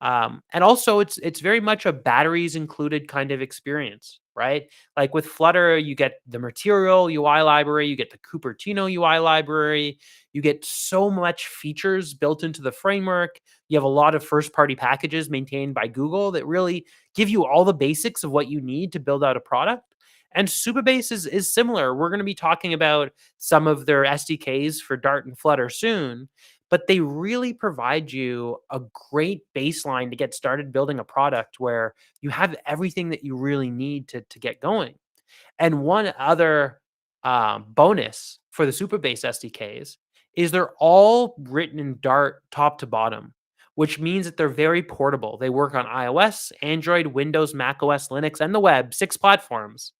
And also, it's very much a batteries included kind of experience, right? Like with Flutter, you get the Material UI library, you get the Cupertino UI library, you get so much features built into the framework. You have a lot of first-party packages maintained by Google that really give you all the basics of what you need to build out a product. And Supabase is similar. We're going to be talking about some of their SDKs for Dart and Flutter soon, but they really provide you a great baseline to get started building a product where you have everything that you really need to get going. And one other bonus for the Supabase SDKs is they're all written in Dart top to bottom, which means that they're very portable. They work on iOS, Android, Windows, macOS, Linux, and the web, 6 platforms.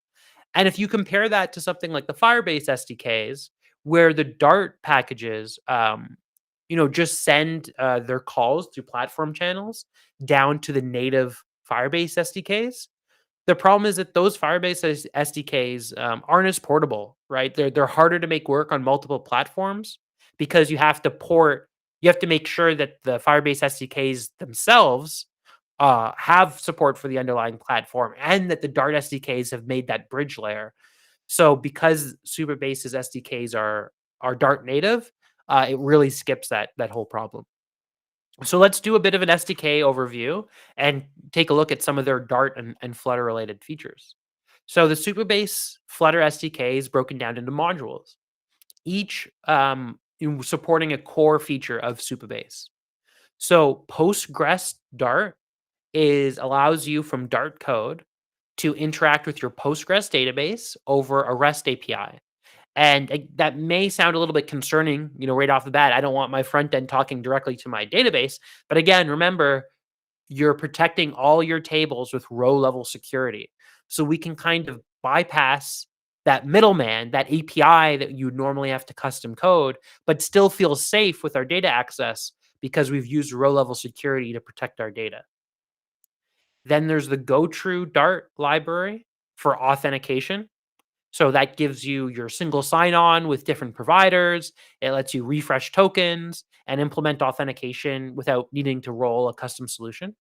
And if you compare that to something like the Firebase SDKs, where the Dart packages just send their calls through platform channels down to the native Firebase SDKs. The problem is that those Firebase SDKs aren't as portable, right? They're harder to make work on multiple platforms because you have to make sure that the Firebase SDKs themselves have support for the underlying platform and that the Dart SDKs have made that bridge layer. So because Supabase's SDKs are Dart native, it really skips that whole problem. So let's do a bit of an SDK overview and take a look at some of their Dart and Flutter related features. So the Supabase Flutter SDK is broken down into modules, each supporting a core feature of Supabase. So Postgres Dart allows you from Dart code to interact with your Postgres database over a REST API. And that may sound a little bit concerning, right off the bat. I don't want my front end talking directly to my database. But again, remember, you're protecting all your tables with row level security. So we can kind of bypass that middleman, that API that you normally have to custom code, but still feel safe with our data access because we've used row-level security to protect our data. Then there's the GoTrue Dart library for authentication. So that gives you your single sign-on with different providers. It lets you refresh tokens and implement authentication without needing to roll a custom solution.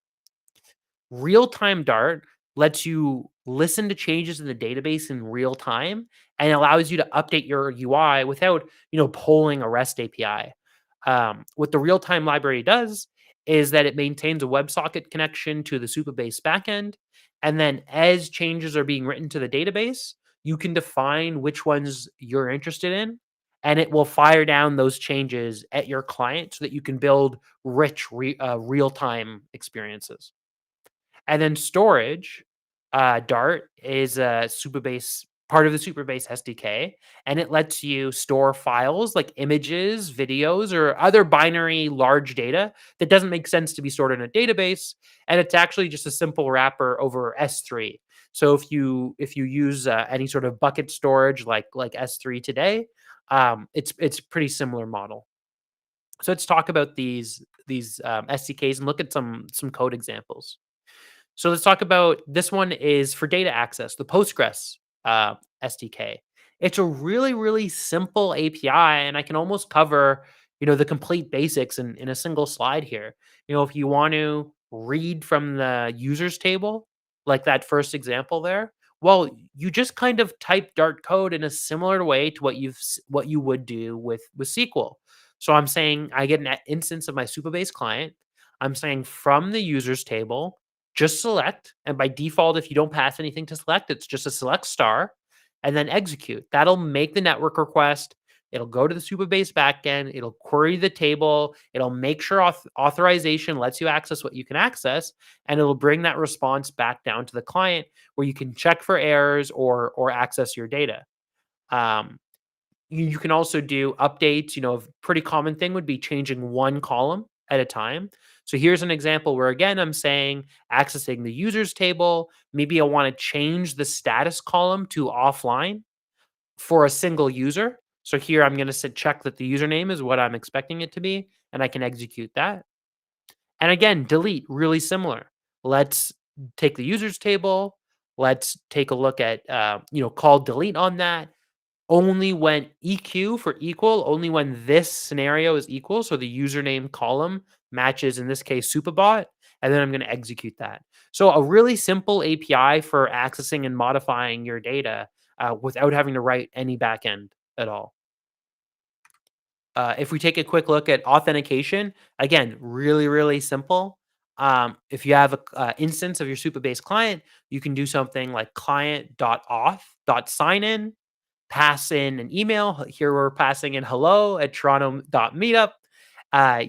Real-time Dart lets you listen to changes in the database in real time and allows you to update your UI without, polling a REST API. What the real-time library does is that it maintains a WebSocket connection to the Supabase backend, and then as changes are being written to the database, you can define which ones you're interested in, and it will fire down those changes at your client so that you can build rich real-time experiences. And then storage, Dart is a Supabase part of the Supabase SDK, and it lets you store files like images, videos, or other binary large data that doesn't make sense to be stored in a database. And it's actually just a simple wrapper over S3. So if you use any sort of bucket storage like S3 today, it's a pretty similar model. So let's talk about these SDKs and look at some code examples. So let's talk about this one is for data access, the Postgres SDK. It's a really, really simple API, and I can almost cover, the complete basics in a single slide here. If you want to read from the users table, like that first example there, well, you just kind of type Dart code in a similar way to what you would do with SQL. So I'm saying I get an instance of my Supabase client. I'm saying from the users table, just select, and by default, if you don't pass anything to select, it's just a select star, and then execute. That'll make the network request. It'll go to the Supabase backend. It'll query the table. It'll make sure authorization lets you access what you can access, and it'll bring that response back down to the client where you can check for errors or access your data. You can also do updates. A pretty common thing would be changing one column at a time. So here's an example where, again, I'm saying accessing the users table. Maybe I want to change the status column to offline for a single user. So here I'm going to check that the username is what I'm expecting it to be, and I can execute that. And again, delete, really similar. Let's take the users table. Let's take a look at, call delete on that. Only when EQ for equal, only when this scenario is equal, so the username column matches, in this case, Supabot, and then I'm going to execute that. So a really simple API for accessing and modifying your data without having to write any backend at all. If we take a quick look at authentication, again, really, really simple. If you have an instance of your Supabase client, you can do something like client.auth.signin, pass in an email. Here we're passing in hello@toronto.meetup.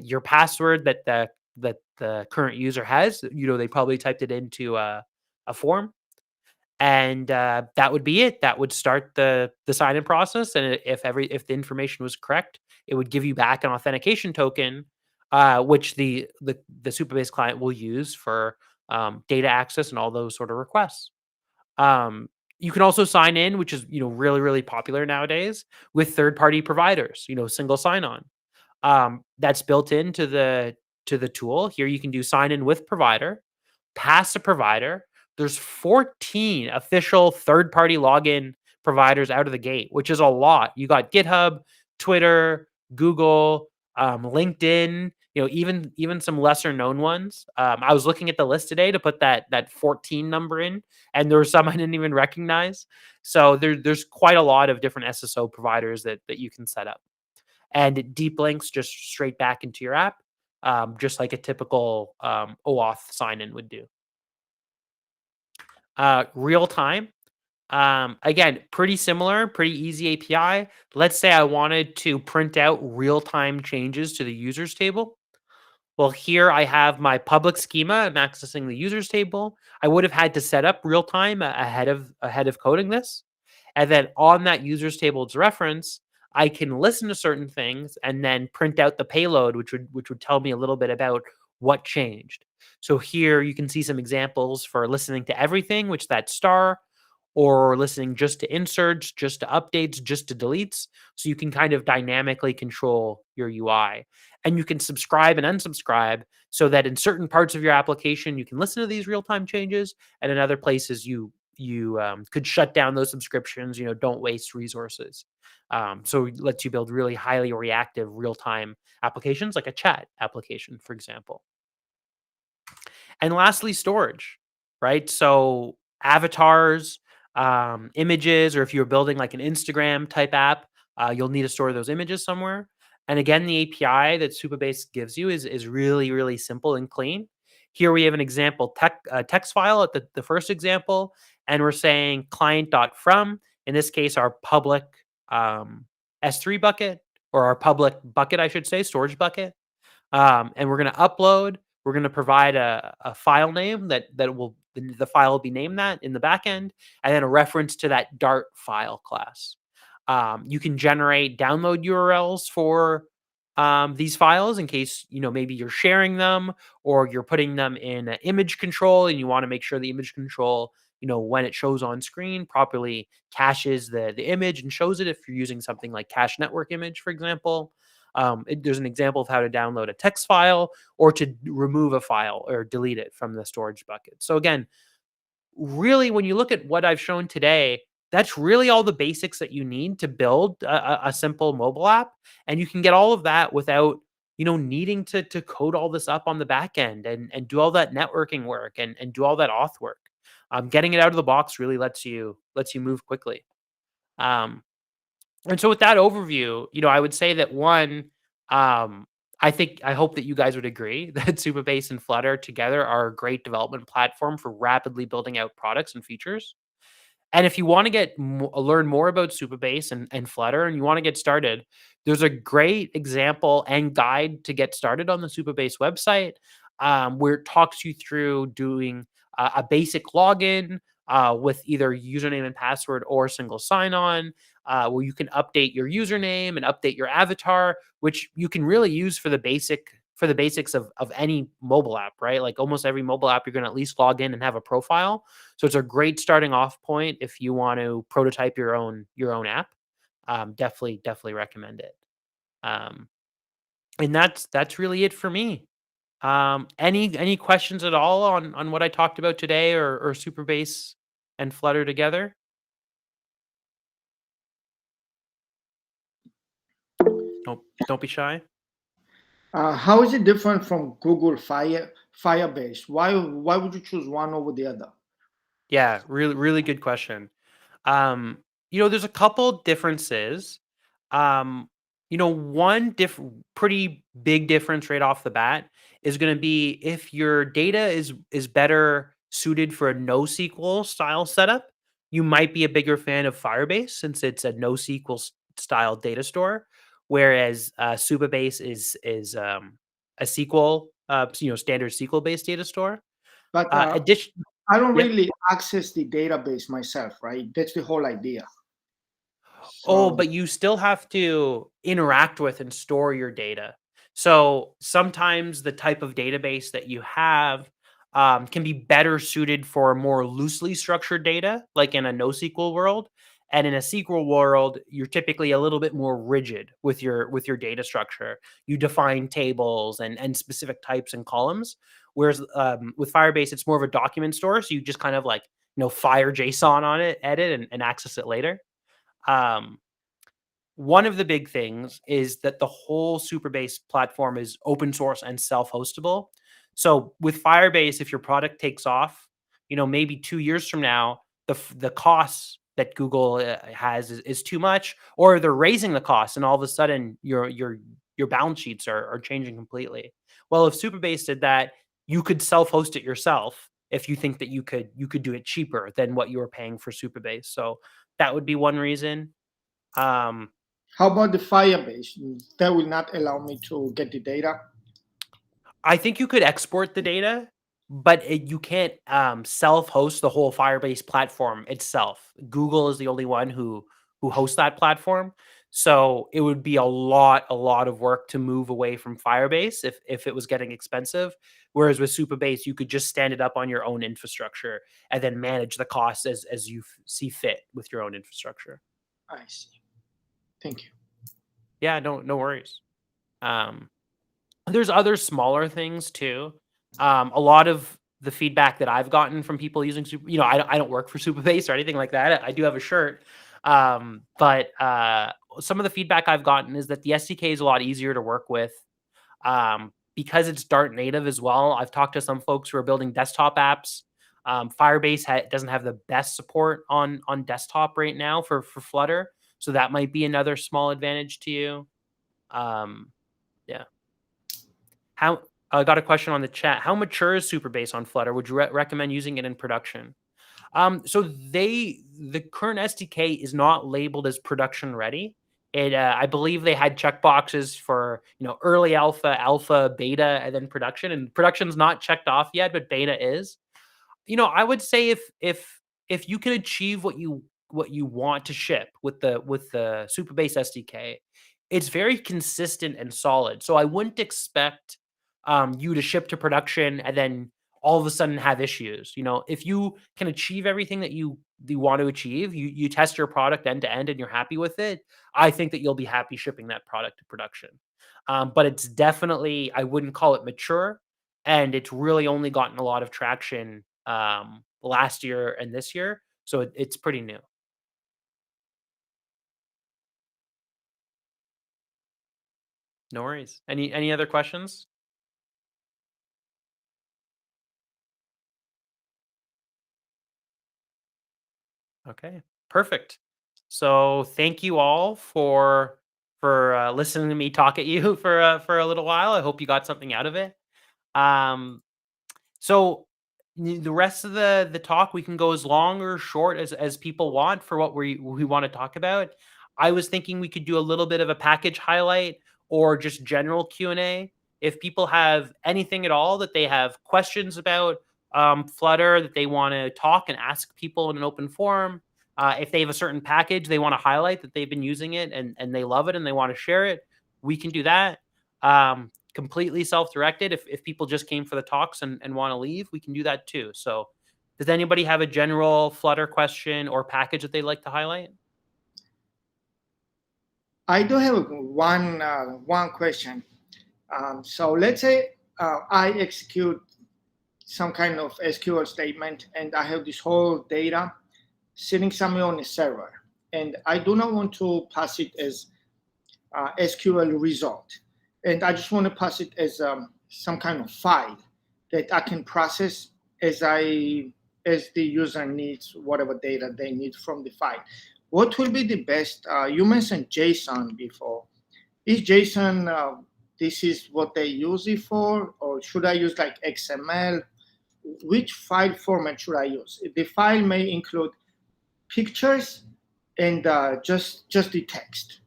Your password that the current user has, they probably typed it into a form. And that would be it. That would start the sign-in process. And if the information was correct, it would give you back an authentication token, which the Supabase client will use for data access and all those sort of requests. You can also sign in, which is really, really popular nowadays, with third-party providers. Single sign-on. That's built into the tool. Here you can do sign in with provider, pass a provider. There's 14 official third-party login providers out of the gate, which is a lot. You got GitHub, Twitter, Google, LinkedIn. Even some lesser known ones. I was looking at the list today to put that 14 number in, and there were some I didn't even recognize. So there's quite a lot of different SSO providers that you can set up, and it deep links just straight back into your app, just like a typical OAuth sign-in would do. Real time. Again, pretty similar, pretty easy API. Let's say I wanted to print out real-time changes to the users table. Well, here I have my public schema. I'm accessing the users table. I would have had to set up real time ahead of coding this. And then on that users table's reference, I can listen to certain things and then print out the payload, which would tell me a little bit about what changed. So here you can see some examples for listening to everything, which that star, or listening just to inserts, just to updates, just to deletes. So you can kind of dynamically control your UI. And you can subscribe and unsubscribe so that in certain parts of your application, you can listen to these real-time changes, and in other places, you could shut down those subscriptions. Don't waste resources. So it lets you build really highly reactive real-time applications, like a chat application, for example. And lastly, storage, right? So avatars, images, or if you're building like an Instagram type app, you'll need to store those images somewhere. And again, the API that Supabase gives you is really, really simple and clean. Here we have an example text file at the first example, and we're saying client.from, in this case, our public S3 bucket, or our public bucket, I should say, storage bucket. And we're going to upload. We're going to provide a file name that will the file will be named that in the backend, and then a reference to that Dart file class. You can generate download URLs for these files in case maybe you're sharing them or you're putting them in image control, and you want to make sure the image control when it shows on screen properly caches the image and shows it. If you're using something like Cache Network Image, for example. There's an example of how to download a text file or to remove a file or delete it from the storage bucket. So again, really, when you look at what I've shown today, that's really all the basics that you need to build a simple mobile app. And you can get all of that without needing to code all this up on the back end and do all that networking work and do all that auth work. Getting it out of the box really lets you move quickly. And so with that overview, I would say that one, I hope that you guys would agree that Supabase and Flutter together are a great development platform for rapidly building out products and features. And if you want to learn more about Supabase and Flutter, and you want to get started, there's a great example and guide to get started on the Supabase website, where it talks you through doing a basic login with either username and password or single sign-on, where you can update your username and update your avatar, which you can really use for the basics of any mobile app, right? Like almost every mobile app, you're going to at least log in and have a profile. So it's a great starting off point if you want to prototype your own app. Definitely recommend it. And that's really it for me. Any questions at all on what I talked about today, or Supabase and Flutter together? Don't be shy. How is it different from Google Firebase? Why would you choose one over the other? Yeah, really good question. There's a couple differences. One pretty big difference right off the bat is going to be if your data is better suited for a NoSQL style setup, you might be a bigger fan of Firebase since it's a NoSQL style data store, whereas Supabase is a SQL, standard SQL based data store. But Addition, I don't Yep. really access the database myself, right? That's the whole idea. Oh, So, but you still have to interact with and store your data. So sometimes the type of database that you have can be better suited for more loosely structured data, like in a NoSQL world. And in a SQL world, you're typically a little bit more rigid with your data structure. You define tables and specific types and columns. Whereas with Firebase, it's more of a document store. So you just kind of like fire JSON on it, edit, and access it later. Um, One of the big things is that the whole Supabase platform is open source and self-hostable. So with Firebase, if your product takes off, maybe 2 years from now, the costs that Google has is too much, or they're raising the costs, and all of a sudden your balance sheets are changing completely. Well, if Supabase did that, you could self-host it yourself if you think that you could do it cheaper than what you were paying for Supabase. So that would be one reason. how about the Firebase? That will not allow me to get the data. I think you could export the data, but you can't self-host the whole Firebase platform itself. Google is the only one who hosts that platform. So it would be a lot of work to move away from Firebase if it was getting expensive. Whereas with Supabase, you could just stand it up on your own infrastructure and then manage the costs as you see fit with your own infrastructure. I see. Thank you. Yeah, no worries. There's other smaller things too. A lot of the feedback that I've gotten from people using I don't work for Supabase or anything like that. I do have a shirt. But some of the feedback I've gotten is that the SDK is a lot easier to work with because it's Dart native as well. I've talked to some folks who are building desktop apps. Firebase doesn't have the best support on desktop right now for Flutter, so that might be another small advantage to you. Yeah. I got a question on the chat. How mature is Supabase on Flutter? Would you recommend using it in production? So the current SDK is not labeled as production ready. I believe they had checkboxes for early alpha, beta, and then production. And production's not checked off yet, but beta is. I would say if you can achieve what you want to ship with the Supabase SDK, it's very consistent and solid. So I wouldn't expect you to ship to production and then all of a sudden have issues. If you can achieve everything that you want to achieve, you test your product end to end and you're happy with it, I think that you'll be happy shipping that product to production. But it's definitely, I wouldn't call it mature, and it's really only gotten a lot of traction last year and this year. So it's pretty new. No worries. Any other questions? Okay, perfect. So thank you all for listening to me talk at you for a little while. I hope you got something out of it. So the rest of the talk, we can go as long or short as people want for what we want to talk about. I was thinking we could do a little bit of a package highlight or just general Q&A. If people have anything at all that they have questions about Flutter that they want to talk and ask people in an open forum, if they have a certain package they want to highlight that they've been using it and they love it and they want to share it, we can do that. Completely self-directed. If people just came for the talks and want to leave, we can do that too. So does anybody have a general Flutter question or package that they'd like to highlight? I do have one question. So let's say I execute some kind of SQL statement and I have this whole data sitting somewhere on a server, and I do not want to pass it as SQL result, and I just want to pass it as some kind of file that I can process as the user needs whatever data they need from the file. What will be the best? You mentioned JSON before. Is JSON this is what they use it for, or should I use like XML? Which file format should I use? The file may include pictures and just the text.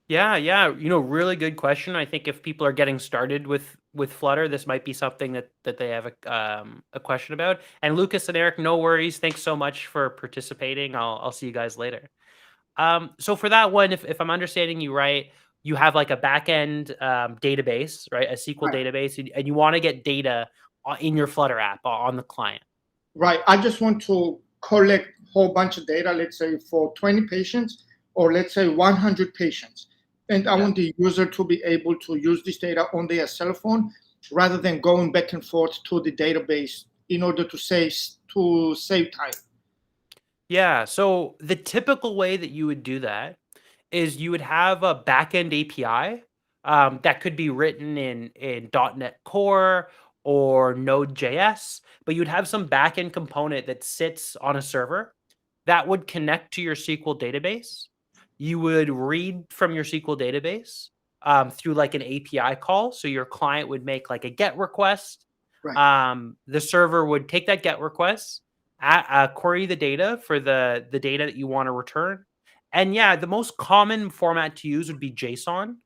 Yeah. Really good question. I think if people are getting started with Flutter, this might be something that they have a question about. And Lukas and Eric, no worries. Thanks so much for participating. I'll see you guys later. So for that one, if I'm understanding you right, you have like a backend database, right? A SQL Right. database, and you want to get data in your Flutter app on the client. Right. I just want to collect a whole bunch of data, let's say for 20 patients, or let's say 100 patients. And I want the user to be able to use this data on their cell phone rather than going back and forth to the database in order to save time. Yeah. So the typical way that you would do that is you would have a backend API that could be written in .NET Core or Node.js, but you'd have some backend component that sits on a server that would connect to your SQL database. You would read from your SQL database through like an API call. So your client would make like a GET request. Right. The server would take that GET request, query the data for the data that you want to return. And yeah, the most common format to use would be JSON.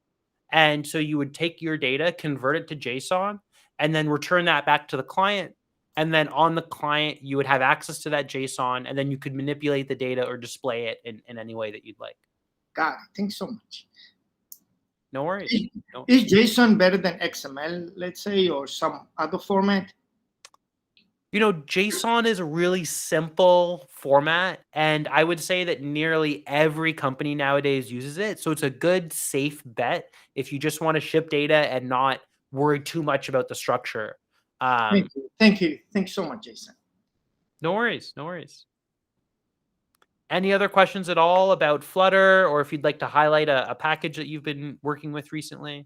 And so you would take your data, convert it to JSON, and then return that back to the client. And then on the client, you would have access to that JSON, and then you could manipulate the data or display it in any way that you'd like. got it. Thanks so much. No worries. Is JSON better than XML, let's say, or some other format? You know, JSON is a really simple format, and I would say that nearly every company nowadays uses it. So it's a good, safe bet if you just want to ship data and not worry too much about the structure. Thank you. Thank you. Thanks so much, Jason. No worries. No worries. Any other questions at all about Flutter, or if you'd like to highlight a package that you've been working with recently?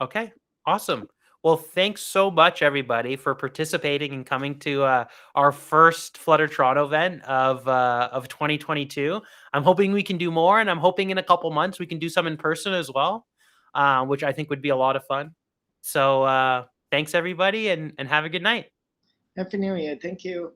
Okay, awesome. Well, thanks so much, everybody, for participating and coming to our first Flutter Toronto event of 2022. I'm hoping we can do more, and I'm hoping in a couple months we can do some in person as well, which I think would be a lot of fun. So thanks, everybody, and have a good night. Happy New Year. Thank you.